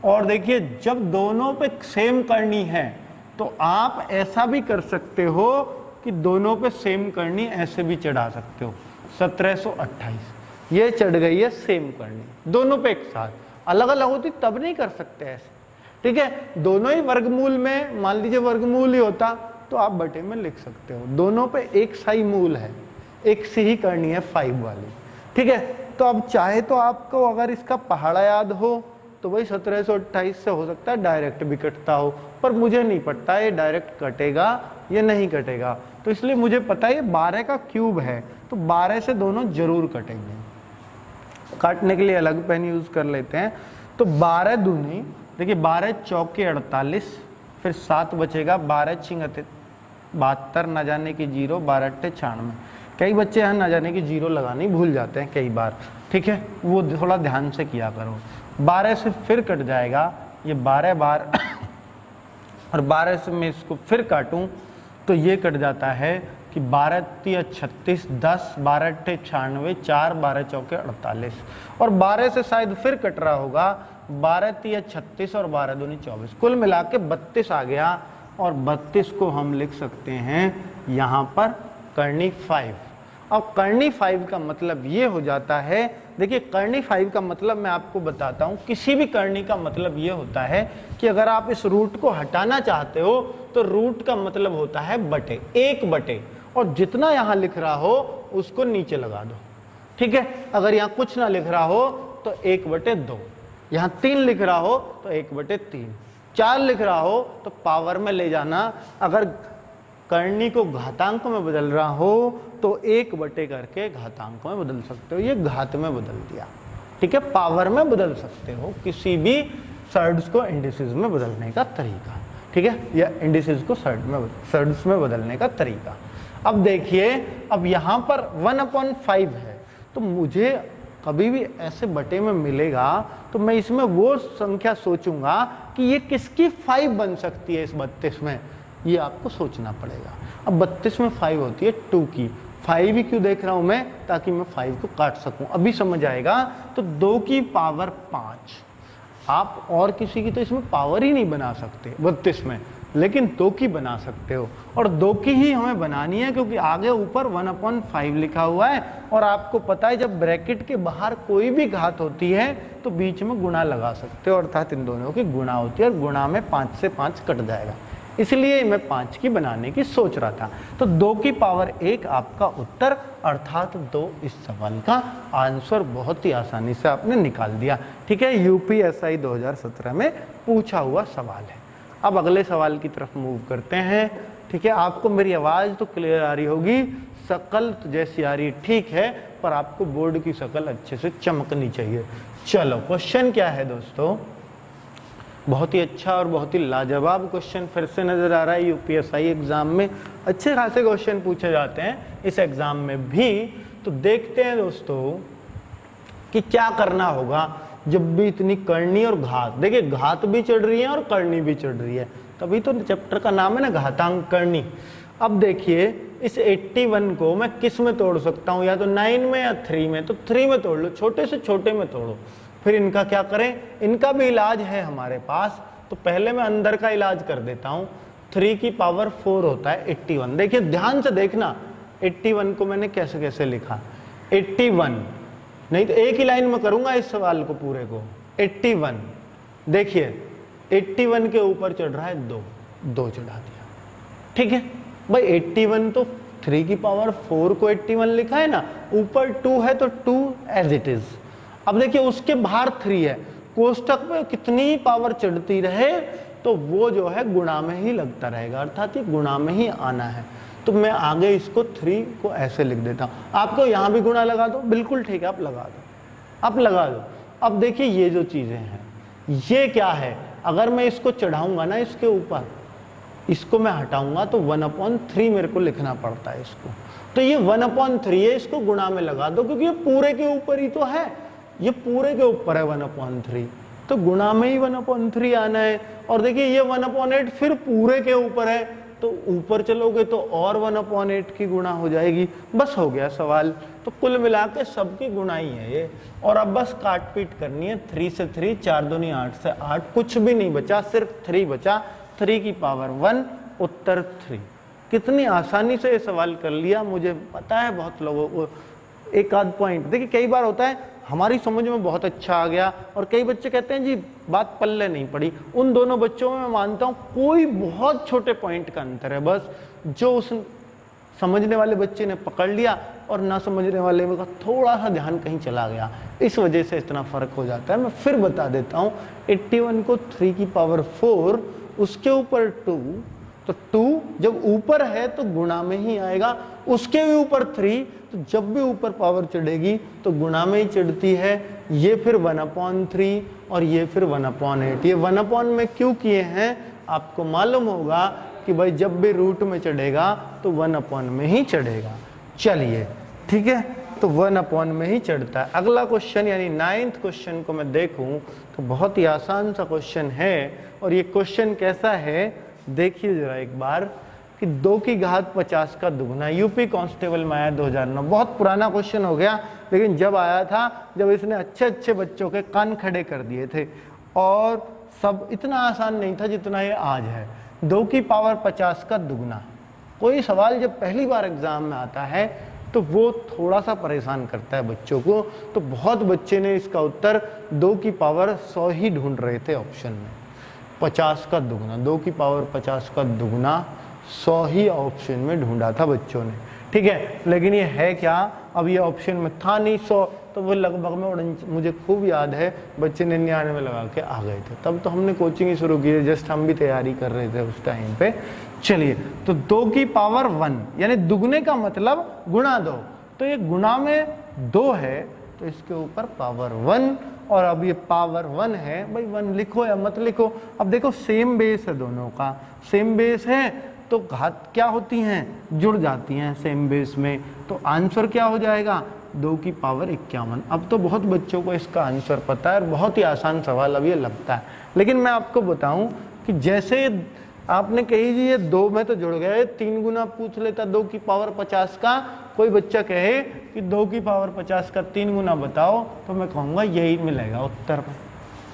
और देखिए जब दोनों पे सेम करनी है तो आप ऐसा भी कर सकते हो कि दोनों पे सेम करनी, ऐसे भी चढ़ा सकते हो। 1728 ये चढ़ गई है सेम करनी, दोनों पे एक साथ, अलग अलग होती तब नहीं कर सकते ऐसे, ठीक है। दोनों ही वर्गमूल में, मान लीजिए वर्गमूल ही होता तो आप बटे में लिख सकते हो, दोनों पे एक सा ही मूल है, एक सी ही करनी है 5 वाली, ठीक है। तो अब चाहे तो आपको अगर इसका पहाड़ा याद हो तो वही 1728 से हो सकता है डायरेक्ट भी कटता हो, पर मुझे नहीं पता है ये डायरेक्ट कटेगा या नहीं कटेगा, तो इसलिए मुझे पता है ये 12 का क्यूब है, तो 12 से दोनों जरूर कटेंगे। काटने के लिए अलग पेन यूज कर लेते हैं, तो 12 दूनी, देखिए 12 चौके 48, फिर 7 बचेगा, 12 छिंग 72, न जाने की 0, 12 अट्ठे 96। कई बच्चे यहाँ न जाने की 0 लगानी भूल जाते हैं कई बार, ठीक है, वो थोड़ा ध्यान से किया करो। 12 से फिर कट जाएगा ये 12 बार और 12 से मैं इसको फिर काटूं तो ये कट जाता है कि 12 3 36, 10, 12 अट्ठे 96, 4, 12 चौके 48, और 12 से शायद फिर कट रहा होगा, 12 3 36 और 12 दूनी 24, कुल मिला के 32 आ गया, और 32 को हम लिख सकते हैं यहाँ पर करनी 5। अब करनी 5 का मतलब ये हो जाता है, देखिए करनी 5 का मतलब मैं आपको बताता हूँ, किसी भी करनी का मतलब ये होता है कि अगर आप इस रूट को हटाना चाहते हो तो रूट का मतलब होता है बटे, 1 बटे, और जितना यहाँ लिख रहा हो उसको नीचे लगा दो, ठीक है। अगर यहाँ कुछ ना लिख रहा हो तो 1 बटे 2, यहाँ 3 लिख रहा हो तो 1 बटे 3, 4 लिख रहा हो तो पावर में ले जाना, अगर करनी को घातांक में बदल रहा हो तो 1 बटे करके घातांक में बदल सकते हो, ये घात में बदल दिया, ठीक है, पावर में बदल सकते हो, किसी भी सर्ड्स को इंडिसेस में बदलने का तरीका, ठीक है, या इंडिसेस को सर्ड्स में बदलने का तरीका। अब देखिए, अब यहाँ पर 1/5 है, तो मुझे कभी भी ऐसे बटे में मिलेगा तो मैं इसमें वो संख्या सोचूंगा कि ये किसकी 5 बन सकती है इस 32 में, ये आपको सोचना पड़ेगा। अब 32 में 5 होती है 2 की, 5 ही क्यों देख रहा हूं मैं, ताकि मैं 5 को काट सकूं, अभी समझ आएगा। तो 2 की पावर 5, आप और किसी की तो इसमें पावर ही नहीं बना सकते 32 में, लेकिन 2 की बना सकते हो, और 2 की ही हमें बनानी है क्योंकि आगे ऊपर 1/5 लिखा हुआ है, और आपको पता है जब ब्रैकेट के बाहर कोई भी घात होती है तो बीच में गुणा लगा सकते हो, अर्थात इन दोनों की गुणा होती है, और गुणा में 5 से 5 कट जाएगा, इसलिए मैं 5 की बनाने की सोच रहा था। तो 2 की पावर 1 आपका उत्तर, अर्थात 2 इस सवाल का आंसर बहुत ही आसानी से आपने निकाल दिया, ठीक है। यूपीएसआई 2017 में पूछा हुआ सवाल है। अब अगले सवाल की तरफ मूव करते हैं, ठीक है। आपको मेरी आवाज़ तो क्लियर आ रही होगी, शक्ल तो जैसी आ रही ठीक है, पर आपको बोर्ड की शक्ल अच्छे से चमकनी चाहिए। चलो क्वेश्चन क्या है दोस्तों, बहुत ही अच्छा और बहुत ही लाजवाब क्वेश्चन फिर से नजर आ रहा है। यूपीएसआई एग्जाम में अच्छे खासे क्वेश्चन पूछे जाते हैं, इस एग्जाम में भी। तो देखते हैं दोस्तों कि क्या करना होगा जब भी इतनी करनी और घात, देखिए घात भी चढ़ रही है और करनी भी चढ़ रही है, तभी तो चैप्टर का नाम है ना घातांक करनी। अब देखिए इस 81 को मैं किस में तोड़ सकता हूँ, या तो 9 में या 3 में, तो 3 में तोड़ लो, छोटे से छोटे में तोड़ो। फिर इनका क्या करें, इनका भी इलाज है हमारे पास, तो पहले मैं अंदर का इलाज कर देता हूँ। 3 की पावर 4 होता है 81। देखिए ध्यान से देखना 81 को मैंने कैसे कैसे लिखा, 81 नहीं तो एक ही लाइन में करूंगा इस सवाल को पूरे को। 81 देखिए 81 के ऊपर चढ़ रहा है 2 चढ़ा दिया, ठीक है भाई। 81 तो 3 की पावर 4 को 81 लिखा है ना, ऊपर 2 है तो 2 एज इट इज। अब देखिए उसके बाहर 3 है, कोष्टक में कितनी पावर चढ़ती रहे तो वो जो है गुणा में ही लगता रहेगा, अर्थात ये गुणा में ही आना है। तो मैं आगे इसको 3 को ऐसे लिख देता हूँ। आपको यहाँ भी गुणा लगा दो, बिल्कुल ठीक है, आप लगा दो, आप लगा दो। अब देखिए ये जो चीजें हैं ये क्या है, अगर मैं इसको चढ़ाऊंगा ना इसके ऊपर, इसको मैं हटाऊंगा तो 1/3 मेरे को लिखना पड़ता है इसको, तो ये 1/3 है, इसको गुणा में लगा दो क्योंकि ये पूरे के ऊपर ही तो है, ये पूरे के ऊपर है 1/3, तो गुणा में ही 1/3 आना है। और देखिए ये 1/8 फिर पूरे के ऊपर है, तो ऊपर चलोगे तो और 1/8 की गुणा हो जाएगी, बस हो गया सवाल। तो कुल मिला के सबकी गुणा ही है ये, और अब बस काट पीट करनी है। 3 से 3, 4 दूनी 8 से 8, कुछ भी नहीं बचा, सिर्फ 3 बचा। 3 की पावर 1, उत्तर 3। कितनी आसानी से ये सवाल कर लिया, मुझे पता है बहुत लोगों को एक आध पॉइंट, देखिए कई बार होता है हमारी समझ में बहुत अच्छा आ गया और कई बच्चे कहते हैं जी बात पल्ले नहीं पड़ी। उन दोनों बच्चों में मैं मानता हूँ कोई बहुत छोटे पॉइंट का अंतर है, बस जो उस समझने वाले बच्चे ने पकड़ लिया और ना समझने वाले का थोड़ा सा ध्यान कहीं चला गया, इस वजह से इतना फर्क हो जाता है। मैं फिर बता देता हूँ, 81 को 3 की पावर 4, उसके ऊपर 2, तो 2 जब ऊपर है तो गुणा में ही आएगा, उसके भी ऊपर 3, तो जब भी ऊपर पावर चढ़ेगी तो गुणा में ही चढ़ती है। ये फिर 1/3 और ये फिर 1/8। ये 1/, में क्यों किए हैं आपको मालूम होगा कि भाई जब भी रूट में चढ़ेगा तो 1/, में ही चढ़ेगा। चलिए ठीक है, तो 1/, में ही चढ़ता है। अगला क्वेश्चन यानी 9th क्वेश्चन को मैं देखूं तो बहुत ही आसान सा क्वेश्चन है, और ये क्वेश्चन कैसा है देखिए जरा एक बार, कि 2 की घात 50 का दुगना, यूपी कांस्टेबल में आया 2009। बहुत पुराना क्वेश्चन हो गया, लेकिन जब आया था जब इसने अच्छे अच्छे बच्चों के कान खड़े कर दिए थे, और सब इतना आसान नहीं था जितना ये आज है। 2 की पावर 50 का दुगना, कोई सवाल जब पहली बार एग्जाम में आता है तो वो थोड़ा सा परेशान करता है बच्चों को। तो बहुत बच्चे ने इसका उत्तर 2 की पावर 100 ही ढूंढ रहे थे ऑप्शन में, 50 का दुगना, 2 की पावर 50 का दुगना 100 ही ऑप्शन में ढूंढा था बच्चों ने, ठीक है। लेकिन ये है क्या, अब ये ऑप्शन में था नहीं 100, तो वो लगभग में मुझे खूब याद है बच्चे 99 लगा के आ गए थे। तब तो हमने कोचिंग ही शुरू की है, जस्ट हम भी तैयारी कर रहे थे उस टाइम पे। चलिए, तो 2 की पावर 1 यानी दुगने का मतलब गुणा 2, तो ये गुणा में 2 है तो इसके ऊपर पावर 1, और अब ये पावर 1 है, भाई 1 लिखो या मत लिखो। अब देखो सेम बेस है, दोनों का सेम बेस है तो घात क्या होती हैं, जुड़ जाती हैं सेम बेस में, तो आंसर क्या हो जाएगा 2 की पावर 51। अब तो बहुत बच्चों को इसका आंसर पता है और बहुत ही आसान सवाल अब ये लगता है। लेकिन मैं आपको बताऊं कि जैसे आपने कही जी ये 2 में तो जुड़ गए, 3 गुना पूछ लेता 2 की पावर 50 का, कोई बच्चा कहे कि 2 की पावर 50 का 3 गुना बताओ, तो मैं कहूँगा यही मिलेगा उत्तर में,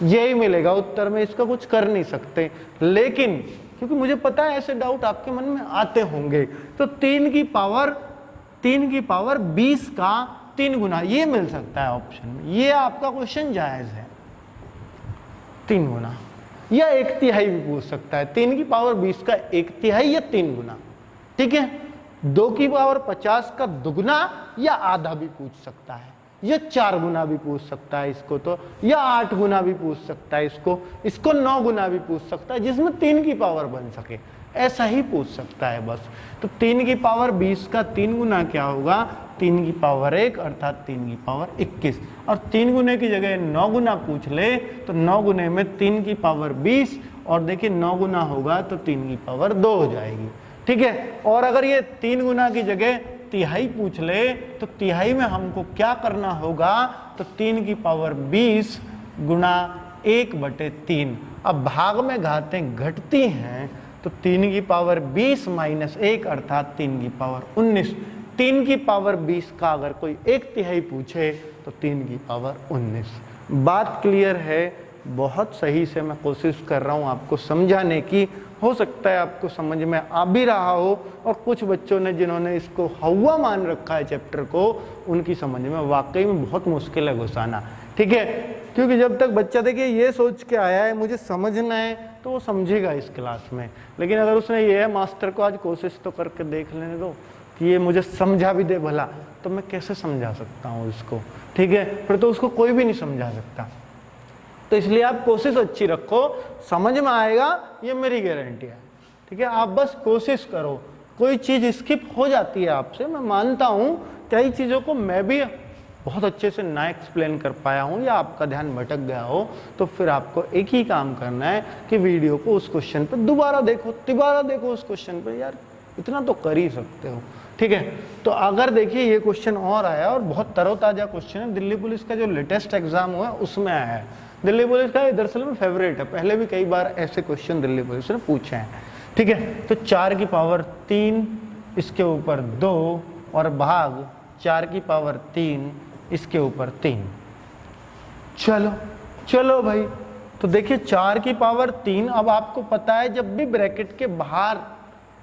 यही मिलेगा उत्तर में, इसका कुछ कर नहीं सकते। लेकिन क्योंकि मुझे पता है ऐसे डाउट आपके मन में आते होंगे, तो 3 की पावर 20 का 3 गुना ये मिल सकता है ऑप्शन में, ये आपका क्वेश्चन जायज है। 3 गुना या 1/3 भी पूछ सकता है, 3 की पावर 20 का 1/3 या 3 गुना, ठीक है। 2 की पावर 50 का दुगना या आधा भी पूछ सकता है, या 4 गुना भी पूछ सकता है इसको, तो या 8 गुना भी पूछ सकता है इसको 9 गुना भी पूछ सकता है, जिसमें 3 की पावर बन सके, ऐसा ही पूछ सकता है बस। तो 3 की पावर 20 का 3 गुना क्या होगा, 3 की पावर 1 अर्थात 3 की पावर 21, और 3 गुने की जगह 9 गुना पूछ ले तो 9 गुने में 3 की पावर 20, और देखिए 9 गुना होगा तो 3 की पावर 2 हो जाएगी, ठीक है। और अगर ये 3 गुना की जगह तिहाई पूछ ले तो तिहाई में हमको क्या करना होगा, तो 3 की पावर 20 गुणा 1/3। अब भाग में घातें घटती हैं तो 3 की पावर 20 माइनस 1 अर्थात 3 की पावर 19। 3 की पावर 20 का अगर कोई 1/3 पूछे तो 3 की पावर 19। बात क्लियर है? बहुत सही से मैं कोशिश कर रहा हूँ आपको समझाने की। हो सकता है आपको समझ में आ भी रहा हो, और कुछ बच्चों ने जिन्होंने इसको हवा मान रखा है चैप्टर को, उनकी समझ में वाकई में बहुत मुश्किल है घुसाना। ठीक है, क्योंकि जब तक बच्चा देखिए ये सोच के आया है मुझे समझना है तो वो समझेगा इस क्लास में। लेकिन अगर उसने ये है मास्टर को आज कोशिश तो करके देख लेने दो कि ये मुझे समझा भी दे भला, तो मैं कैसे समझा सकता हूँ इसको। ठीक है, फिर तो उसको कोई भी नहीं समझा सकता। तो इसलिए आप कोशिश अच्छी रखो, समझ में आएगा ये मेरी गारंटी है। ठीक है, आप बस कोशिश करो। कोई चीज़ स्किप हो जाती है आपसे, मैं मानता हूँ कई चीज़ों को मैं भी बहुत अच्छे से ना एक्सप्लेन कर पाया हूँ या आपका ध्यान भटक गया हो, तो फिर आपको एक ही काम करना है कि वीडियो को उस क्वेश्चन पर दोबारा देखो, तिबारा देखो उस क्वेश्चन पर। यार इतना तो कर ही सकते हो। ठीक है, तो अगर देखिए ये क्वेश्चन और आया और बहुत तरोताज़ा क्वेश्चन है, दिल्ली पुलिस का जो लेटेस्ट एग्जाम हुआ है उसमें आया है। दिल्ली पुलिस का दरअसल में फेवरेट है, पहले भी कई बार ऐसे क्वेश्चन दिल्ली पुलिस ने पूछे हैं। ठीक है, तो 4 की पावर 3 इसके ऊपर 2 और भाग 4 की पावर 3 इसके ऊपर 3। चलो भाई, तो देखिए 4 की पावर 3, अब आपको पता है जब भी ब्रैकेट के बाहर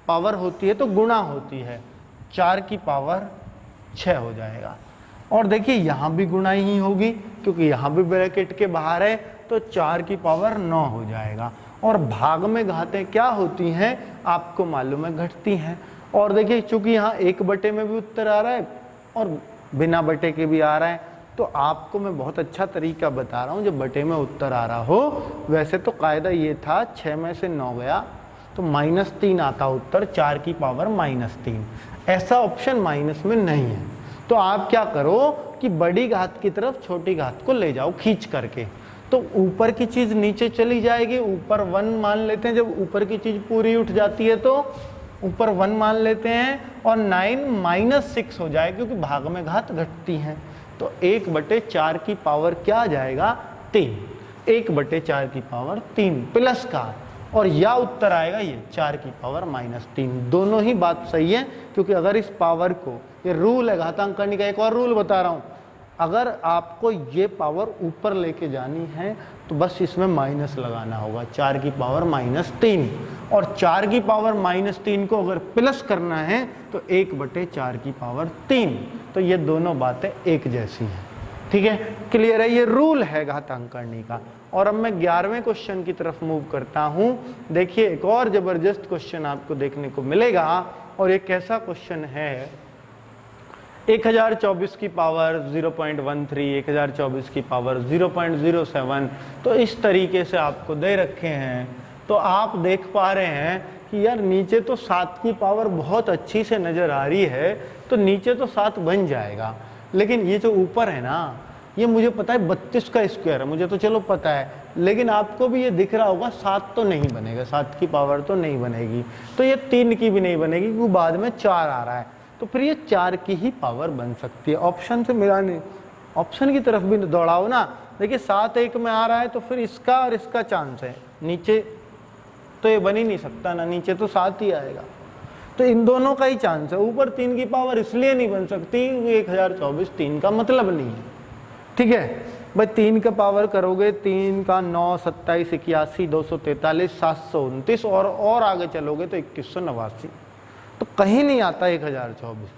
पावर होती है तो गुणा होती है, 4 की पावर 6 हो जाएगा। और देखिए यहाँ भी गुणा ही होगी क्योंकि यहाँ भी ब्रैकेट के बाहर है, तो 4 की पावर 9 हो जाएगा। और भाग में घातें क्या होती हैं आपको मालूम है, घटती हैं। और देखिए चूंकि यहाँ 1/, में भी उत्तर आ रहा है और बिना बटे के भी आ रहा है, तो आपको मैं बहुत अच्छा तरीका बता रहा हूँ। जब बटे में उत्तर आ रहा हो, वैसे तो कायदा ये था 6 में से 9 गया तो -3 आता उत्तर, 4 की पावर -3। ऐसा ऑप्शन माइनस में नहीं है, तो आप क्या करो कि बड़ी घात की तरफ छोटी घात को ले जाओ खींच करके, तो ऊपर की चीज नीचे चली जाएगी। ऊपर 1 मान लेते हैं, जब ऊपर की चीज पूरी उठ जाती है तो ऊपर 1 मान लेते हैं, और 9 -6 हो जाए क्योंकि भाग में घात घटती हैं। तो 1/4 की पावर क्या आ जाएगा, 3। 1/4 की पावर 3 प्लस का, और या उत्तर आएगा ये 4 की पावर -3। दोनों ही बात सही है, क्योंकि अगर इस पावर को, ये रूल है घातांकनी का, एक और रूल बता रहा हूँ, अगर आपको ये पावर ऊपर लेके जानी है तो बस इसमें माइनस लगाना होगा, 4 की पावर -3। और 4 की पावर -3 को अगर प्लस करना है तो 1/4 की पावर 3। तो ये दोनों बातें एक जैसी हैं। ठीक है, क्लियर है? ये रूल है घातांकनी का। और अब मैं 11वें क्वेश्चन की तरफ मूव करता हूँ। देखिए एक और जबरदस्त क्वेश्चन आपको देखने को मिलेगा, और ये कैसा क्वेश्चन है, 1024 की पावर 0.13, 1024 की पावर 0.07, तो इस तरीके से आपको दे रखे हैं। तो आप देख पा रहे हैं कि यार नीचे तो 7 की पावर बहुत अच्छी से नज़र आ रही है, तो नीचे तो 7 बन जाएगा, लेकिन ये जो ऊपर है ना, ये मुझे पता है 32 का स्क्वायर है, मुझे तो चलो पता है, लेकिन आपको भी ये दिख रहा होगा 7 तो नहीं बनेगा, 7 की पावर तो नहीं बनेगी, तो ये 3 की भी नहीं बनेगी क्योंकि बाद में 4 आ रहा है, तो फिर ये 4 की ही पावर बन सकती है। ऑप्शन से मेरा नहीं, ऑप्शन की तरफ भी दौड़ाओ ना। देखिए 7 1 में आ रहा है, तो फिर इसका और इसका चांस है, नीचे तो ये बन ही नहीं सकता ना, नीचे तो 7 ही आएगा, तो इन दोनों का ही चांस है। ऊपर 3 की पावर इसलिए नहीं बन सकती, 1024 3 का मतलब नहीं है। ठीक है भाई, 3 का पावर करोगे, 3 का 9, 27, 81, 243, 729, और आगे चलोगे तो 2189, तो कहीं नहीं आता 1024,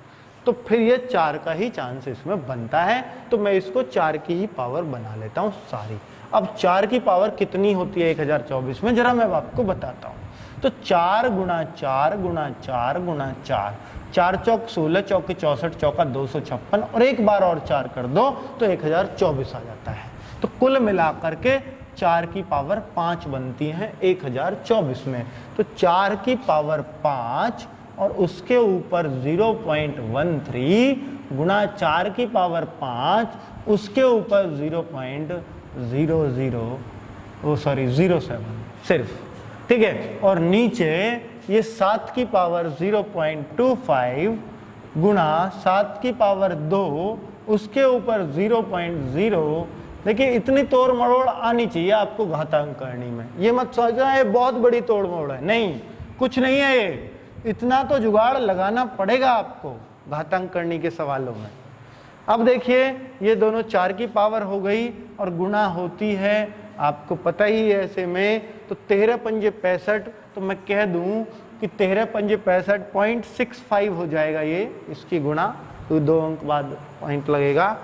तो फिर ये 4 का ही चांस इसमें बनता है। तो मैं इसको 4 की ही पावर बना लेता हूँ सारी। अब 4 की पावर कितनी होती है 1024 में, जरा मैं आपको बताता हूँ। तो 4 गुणा 4 गुणा 4 गुणा 4, 4 चौक 16, चौके 64, चौका 256, और एक बार और 4 कर दो तो 1024 आ जाता है। तो कुल मिलाकर के 4 की पावर 5 बनती है 1024 में। तो 4 की पावर 5 और उसके ऊपर 0.13 गुणा 4 की पावर 5 उसके ऊपर 0.07 सिर्फ। ठीक है, और नीचे ये 7 की पावर 0.25 गुणा 7 की पावर 2 उसके ऊपर 0.0। देखिए इतनी तोड़ मरोड़ आनी चाहिए आपको घातांक करने में। ये मत सोचना है बहुत बड़ी तोड़ मरोड़ है, नहीं, कुछ नहीं है ये। इतना तो जुगाड़ लगाना पड़ेगा आपको घातांक करने के सवालों में। अब देखिए ये दोनों 4 की पावर हो गई और गुणा होती है, आपको पता ही है ऐसे में, तो 13 पंजे 65, तो मैं कह दूं कि 13 पंजे 65.65 हो जाएगा ये इसकी गुणा, तो 2 अंक बाद पॉइंट लगेगा।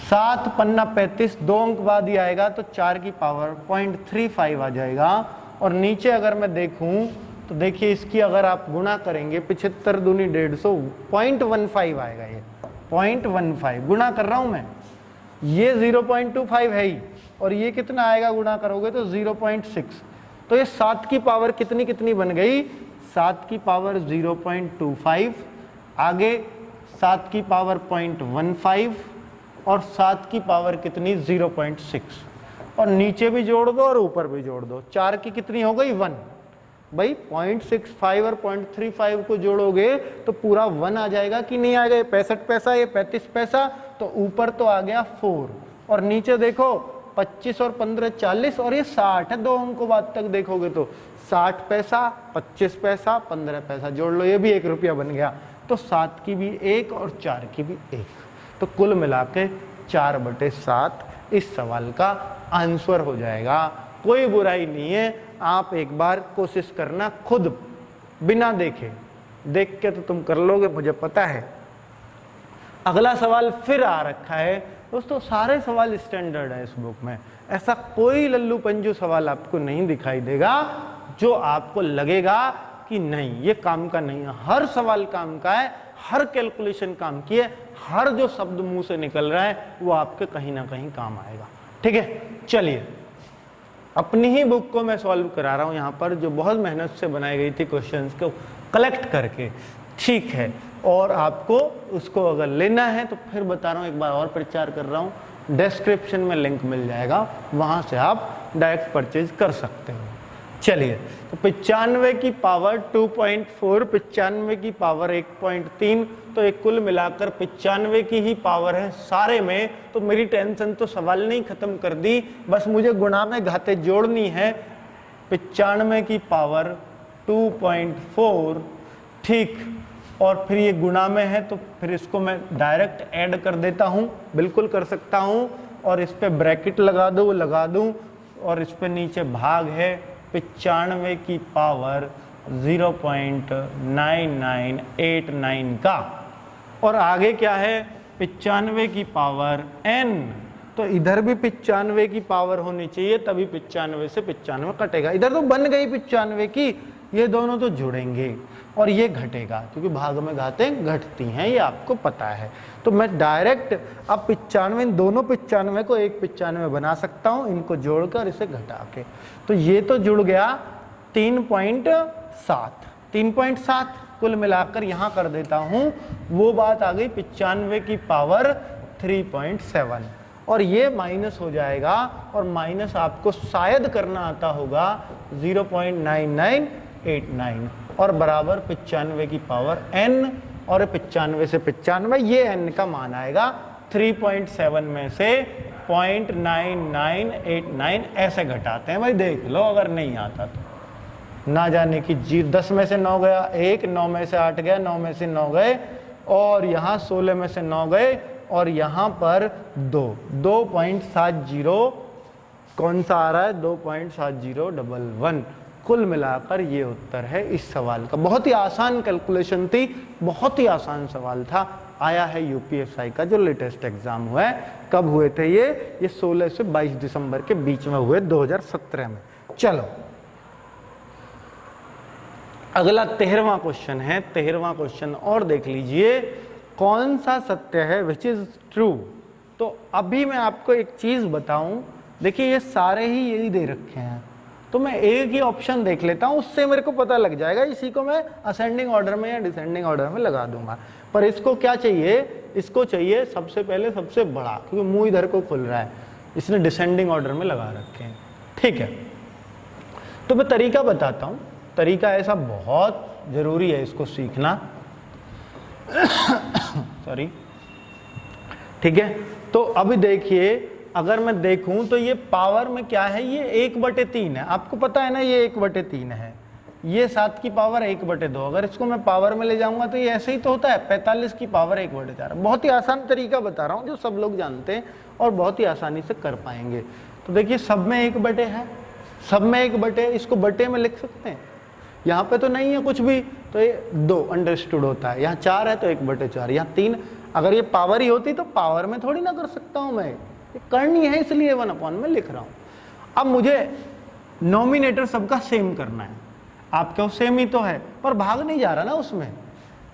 7 पन्ना 35, 2 अंक बाद ही आएगा, तो 4 की पावर 0.35 आ जाएगा। और नीचे अगर मैं देखूं तो देखिए इसकी अगर आप गुणा करेंगे 75 दूनी 150, 0.15 आएगा ये, 0.15 गुणा कर रहा हूं मैं, ये 0.25 है ही, और ये कितना आएगा गुणा करोगे तो 0.6। तो ये 7 की पावर कितनी कितनी बन गई, 7 की पावर 0.25, आगे 7 की पावर 0.15 और 7 की पावर कितनी 0.6, और नीचे भी जोड़ दो और ऊपर भी जोड़ दो। 4 की कितनी हो गई 1, भाई 0.65 और 0.35 को जोड़ोगे तो पूरा 1 आ जाएगा कि नहीं आएगा। ये 65 पैसा, ये 35 पैसा, तो ऊपर तो आ गया 4, और नीचे देखो 25 और 15 40, और ये 60 है। 2 अंकों बाद तक देखोगे तो 60 पैसा, 25 पैसा, 15 पैसा जोड़ लो, ये भी 1 रुपया बन गया। तो 7 की भी 1 और 4 की भी 1, तो कुल मिला के 4/7 इस सवाल का आंसर हो जाएगा। कोई बुराई नहीं है, आप एक बार कोशिश करना खुद बिना देखे, देख के तो तुम कर लोगे मुझे पता है। अगला सवाल फिर आ रखा है दोस्तों, सारे सवाल स्टैंडर्ड है इस बुक में, ऐसा कोई लल्लू पंजू सवाल आपको नहीं दिखाई देगा जो आपको लगेगा कि नहीं ये काम का नहीं है। हर सवाल काम का है, हर कैलकुलेशन काम की है, हर जो शब्द मुंह से निकल रहा है वो आपके कहीं ना कहीं काम आएगा। ठीक है, चलिए अपनी ही बुक को मैं सॉल्व करा रहा हूं यहाँ पर, जो बहुत मेहनत से बनाई गई थी क्वेश्चंस को कलेक्ट करके। ठीक है, और आपको उसको अगर लेना है तो फिर बता रहा हूँ, एक बार और प्रचार कर रहा हूँ, डिस्क्रिप्शन में लिंक मिल जाएगा, वहां से आप डायरेक्ट परचेज कर सकते हो। चलिए, तो 95 की पावर 2.4, 95 की पावर 1.3, तो एक कुल मिलाकर 95 की ही पावर है सारे में। तो मेरी टेंशन तो सवाल नहीं खत्म कर दी, बस मुझे गुणा में घाते जोड़नी है। 95 की पावर 2.4, ठीक, और फिर ये गुणा में है तो फिर इसको मैं डायरेक्ट ऐड कर देता हूँ, बिल्कुल कर सकता हूँ, और इस पर ब्रैकेट लगा दूँ, और इस पर नीचे भाग है 95 की पावर 0.9989 का, और आगे क्या है 95 की पावर n, तो इधर भी 95 की पावर होनी चाहिए, तभी 95 से 95 कटेगा। इधर तो बन गई 95 की, ये दोनों तो जुड़ेंगे और ये घटेगा, क्योंकि भाग में घातें घटती हैं, ये आपको पता है। तो मैं डायरेक्ट अब 95 दोनों 95 को एक 95 बना सकता हूं, इनको जोड़कर इसे घटा के। तो ये तो जुड़ गया 3.7 कुल मिलाकर यहां कर देता हूं, वो बात आ गई 95 की पावर 3.7, और ये माइनस हो जाएगा, और माइनस आपको शायद करना आता होगा 0.9989, और बराबर 95 की पावर n, और 95 से 95 ये n का मान आएगा। 3.7 में से 0.9989 ऐसे घटाते हैं भाई, देख लो अगर नहीं आता तो। ना जाने की 10 में से 9 गया 1, 9 में से 8 गया, 9 में से 9 गए, और यहाँ 16 में से 9 गए, और यहाँ पर 2.70 कौन सा आ रहा है 2.7011। कुल मिलाकर ये उत्तर है इस सवाल का। बहुत ही आसान कैलकुलेशन थी, बहुत ही आसान सवाल था, आया है यूपीएसआई का जो लेटेस्ट एग्जाम हुआ है। कब हुए थे ये 16 से 22 दिसंबर के बीच में हुए 2017 में। चलो अगला 13वां क्वेश्चन है। 13वां क्वेश्चन और देख लीजिए, कौन सा सत्य है विच इज ट्रू। तो अभी मैं आपको एक चीज बताऊं, देखिए ये सारे ही यही दे रखे हैं, तो मैं एक ही ऑप्शन देख लेता हूं, उससे मेरे को पता लग जाएगा, इसी को मैं असेंडिंग ऑर्डर में या डिसेंडिंग ऑर्डर में लगा दूंगा। पर इसको क्या चाहिए, इसको चाहिए सबसे पहले सबसे बड़ा, क्योंकि मुंह इधर को खुल रहा है, इसने डिसेंडिंग ऑर्डर में लगा रखे हैं। ठीक है, तो मैं तरीका बताता हूं, तरीका ऐसा बहुत जरूरी है इसको सीखना। सॉरी, ठीक है। तो अभी देखिए, अगर मैं देखूं तो ये पावर में क्या है, ये 1/3 है, आपको पता है ना, ये 1/3 है, ये 7 की पावर 1/2। अगर इसको मैं पावर में ले जाऊंगा तो ये ऐसे ही तो होता है, 45 की पावर 1/4। बहुत ही आसान तरीका बता रहा हूँ जो सब लोग जानते हैं और बहुत ही आसानी से कर पाएंगे। तो देखिए, सब में 1/, है, सब में 1/, इसको बटे में लिख सकते हैं। यहाँ पे तो नहीं है कुछ भी, तो ये 2 अंडरस्टूड होता है। यहाँ 4 है तो 1/4, यहाँ 3। अगर ये पावर ही होती तो पावर में थोड़ी ना कर सकता हूँ मैं, ये करनी है इसलिए 1/, में लिख रहा हूँ। अब मुझे नॉमिनेटर सबका सेम करना है, आपके सेम ही तो है, पर भाग नहीं जा रहा ना उसमें।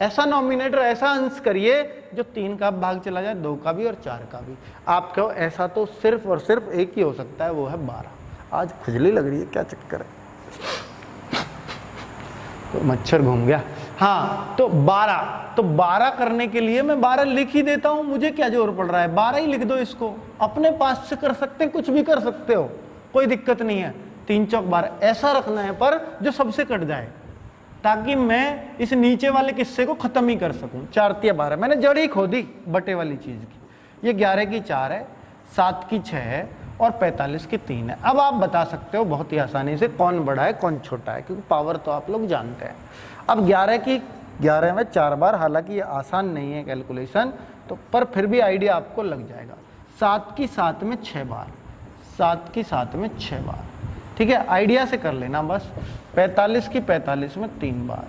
ऐसा नॉमिनेटर, ऐसा अंश करिए जो 3 का भाग चला जाए, 2 का भी और 4 का भी। आपको ऐसा तो सिर्फ और सिर्फ एक ही हो सकता है, वो है 12। आज खुजली लग रही है, क्या चक्कर है, तो मच्छर घूम गया। हाँ, तो 12 करने के लिए मैं 12 लिख ही देता हूं, मुझे क्या जोर पड़ रहा है, 12 ही लिख दो इसको। अपने पास से कर सकते हैं, कुछ भी कर सकते हो, कोई दिक्कत नहीं है। 3 चौक 12 ऐसा रखना है पर जो सबसे कट जाए, ताकि मैं इस नीचे वाले किस्से को खत्म ही कर सकूं। 4 तिया 12, मैंने जड़ ही खो दी बटे वाली चीज की। ये 11 की 4 है, 7 की 6 है और 45 की 3 है। अब आप बता सकते हो बहुत ही आसानी से कौन बड़ा है कौन छोटा है, क्योंकि पावर तो आप लोग जानते हैं। अब 11 की 11 में 4 बार, हालांकि ये आसान नहीं है कैलकुलेशन, तो पर फिर भी आइडिया आपको लग जाएगा। 7 की 7 में 6 बार, 7 की 7 में 6 बार, ठीक है, आइडिया से कर लेना बस। 45 की 45 में 3 बार,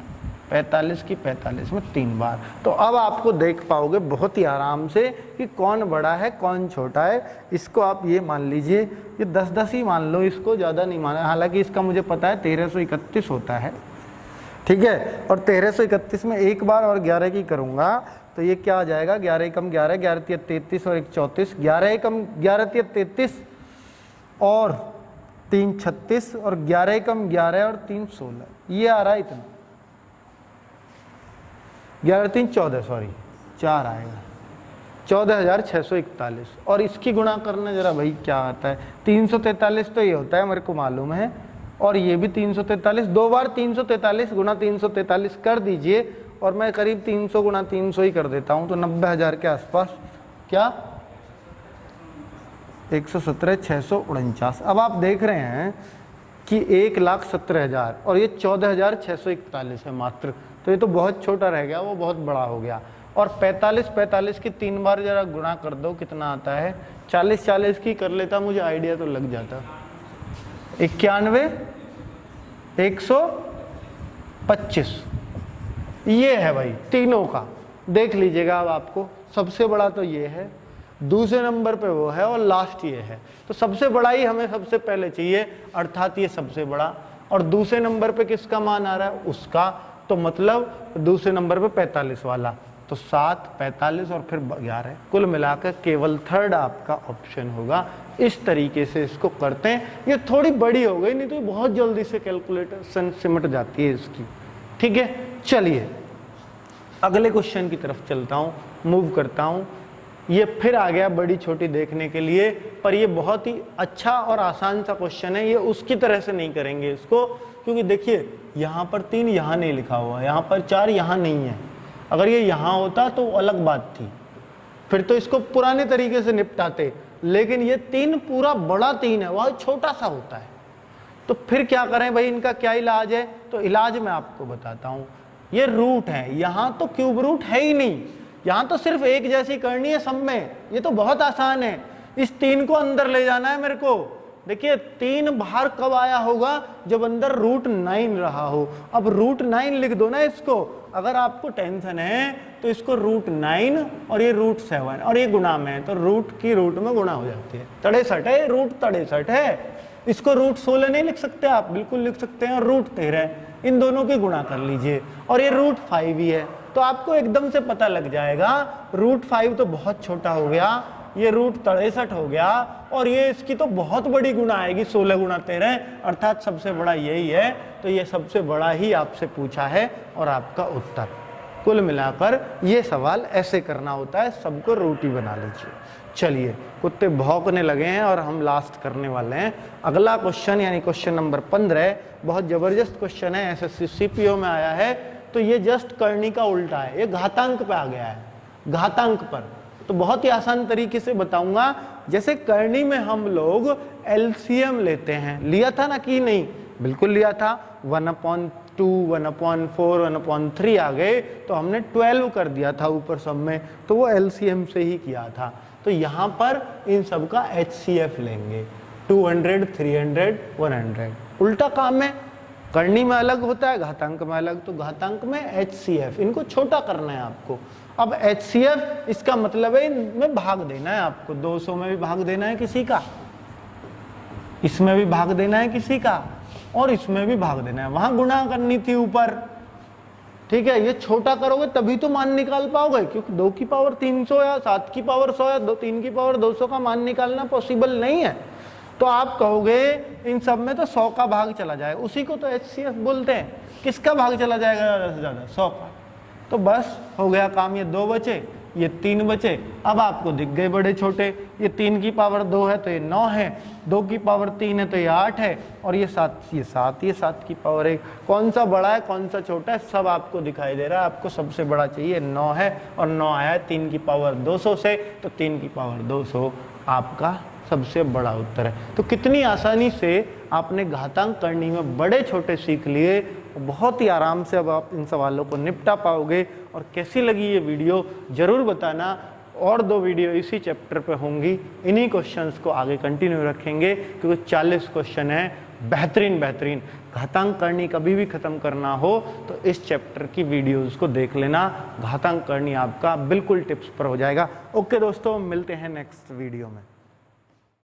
45 की 45 में 3 बार। तो अब आपको देख पाओगे बहुत ही आराम से कि कौन बड़ा है कौन छोटा है। इसको आप ये मान लीजिए, ये 10-10 ही मान लो, इसको ज़्यादा नहीं माना। हालांकि इसका मुझे पता है 1331 होता है, ठीक है, और 1331 में एक बार और 11 की करूँगा तो ये क्या आ जाएगा, 11 कम 11, 11 तिया 33 और 1 34, 11 कम 11 तिया 33 और 3 36 और 11 कम 11 और 3 16, ये आ रहा है इतना। 11 3 14, सॉरी 4 आएगा, 14,641। और इसकी गुणा करना जरा भाई क्या आता है, 343 तो ये होता है मेरे को मालूम है, और ये भी 343, 2 बार 343 गुणा 343 कर दीजिए, और मैं करीब 300 गुणा 300 ही कर देता हूँ, तो 90,000 के आसपास, क्या 117,649। अब आप देख रहे हैं कि 1,17,000 और ये 14,641 है मात्र, तो ये तो बहुत छोटा रह गया, वो बहुत बड़ा हो गया। और 45 की 3 बार जरा गुणा कर दो, कितना आता है, 40 की कर लेता, मुझे आइडिया तो लग जाता। 91, 125, ये है भाई तीनों का, देख लीजिएगा। अब आपको सबसे बड़ा तो ये है, दूसरे नंबर पे वो है और लास्ट ये है, तो सबसे बड़ा ही हमें सबसे पहले चाहिए, अर्थात ये सबसे बड़ा। और दूसरे नंबर पे किसका मान आ रहा है, उसका, तो मतलब दूसरे नंबर पे 45 वाला, तो 7, 45 और फिर 11, कुल मिलाकर केवल थर्ड आपका ऑप्शन होगा। इस तरीके से इसको करते हैं। ये थोड़ी बड़ी हो गई, नहीं तो बहुत जल्दी से कैलकुलेटर सिमट जाती है इसकी, ठीक है। चलिए अगले क्वेश्चन की तरफ चलता हूँ, मूव करता हूँ। ये फिर आ गया बड़ी छोटी देखने के लिए, पर ये बहुत ही अच्छा और आसान सा क्वेश्चन है। ये उसकी तरह से नहीं करेंगे इसको, क्योंकि देखिए यहाँ पर 3 यहाँ नहीं लिखा हुआ, यहाँ पर 4 यहाँ नहीं है। अगर ये यहाँ होता तो अलग बात थी, फिर तो इसको पुराने तरीके से निपटाते, लेकिन ये 3 पूरा बड़ा 3 है, वह छोटा सा होता है। तो फिर क्या करें भाई, इनका क्या इलाज है, तो इलाज मैं आपको बताता हूँ। ये रूट है, यहाँ तो क्यूब रूट है ही नहीं, यहाँ तो सिर्फ एक जैसी करनी है सब में। ये तो बहुत आसान है, इस 3 को अंदर ले जाना है मेरे को। देखिए 3 बाहर कब आया होगा, जब अंदर √9 रहा हो। अब √9 लिख दो ना इसको, अगर आपको टेंशन है तो इसको √9 और ये √7 और ये गुणा में है, तो रूट की रूट में गुणा हो जाती है। 63 है, √63 है। इसको √16 नहीं लिख सकते आप, बिल्कुल लिख सकते हैं, और √13, इन दोनों की गुणा कर लीजिए, और ये √5 ही है, तो आपको एकदम से पता लग जाएगा। √5 तो बहुत छोटा हो गया, ये √63 हो गया, और ये इसकी तो बहुत बड़ी गुणा आएगी, 16 गुणा 13, अर्थात सबसे बड़ा यही है। तो ये सबसे बड़ा ही आपसे पूछा है और आपका उत्तर। कुल मिलाकर ये सवाल ऐसे करना होता है, सबको रूट ही बना लीजिए। चलिए कुत्ते भौंकने लगे हैं और हम लास्ट करने वाले हैं। अगला क्वेश्चन यानी क्वेश्चन नंबर 15 बहुत ज़बरदस्त क्वेश्चन है, एसएससी सीपीओ में आया है, तो ये जस्ट करनी का उल्टा है, ये घातांक पे आ गया है, घातांक पर। तो बहुत ही आसान तरीके से बताऊंगा, जैसे करनी में हम लोग एलसीएम लेते हैं, लिया था ना कि नहीं, बिल्कुल लिया था, 1/2, 1/4, 1/3 आ गए तो हमने 12 कर दिया था ऊपर सब में, तो वो एलसीएम से ही किया था। तो यहाँ पर इन सब का एचसीएफ लेंगे, 200, 300, 100, उल्टा काम है, करनी में अलग होता है, घातांक में अलग, तो घातांक में एचसीएफ, इनको छोटा करना है आपको। अब एचसीएफ इसका मतलब है इनमें भाग देना है आपको, 200 में भी भाग देना है किसी का, इसमें भी भाग देना है किसी का, और इसमें भी भाग देना है, वहां गुणा करनी थी ऊपर, ठीक है। ये छोटा करोगे तभी तो मान निकाल पाओगे, क्योंकि 2 की पावर 300 या 7 की पावर 100 या 3 की पावर 200 का मान निकालना पॉसिबल नहीं है। तो आप कहोगे इन सब में तो 100 का भाग चला जाए, उसी को तो एचसीएफ बोलते हैं। किसका भाग चला जाएगा ज़्यादा से ज़्यादा? 100 का। तो बस हो गया काम, ये 2 बचे, ये 3 बचे। अब आपको दिख गए बड़े छोटे, ये 3 की पावर 2 है तो ये 9 है, 2 की पावर 3 है तो ये 8 है, और ये 7, ये 7 की पावर 1। कौन सा बड़ा है कौन सा छोटा है सब आपको दिखाई दे रहा है। आपको सबसे बड़ा चाहिए 9 है, और 9 आया है 3 की पावर 200 से, तो 3 की पावर 200 आपका सबसे बड़ा उत्तर है। तो कितनी आसानी से आपने घातांक करनी में बड़े छोटे सीख लिए, बहुत ही आराम से अब आप इन सवालों को निपटा पाओगे। और कैसी लगी ये वीडियो ज़रूर बताना, और 2 वीडियो इसी चैप्टर पे होंगी, इन्हीं क्वेश्चंस को आगे कंटिन्यू रखेंगे, क्योंकि 40 क्वेश्चन है बेहतरीन। घातांक करनी कभी भी ख़त्म करना हो तो इस चैप्टर की वीडियोस को देख लेना, घातांक करनी आपका बिल्कुल टिप्स पर हो जाएगा। ओके दोस्तों, मिलते हैं नेक्स्ट वीडियो में।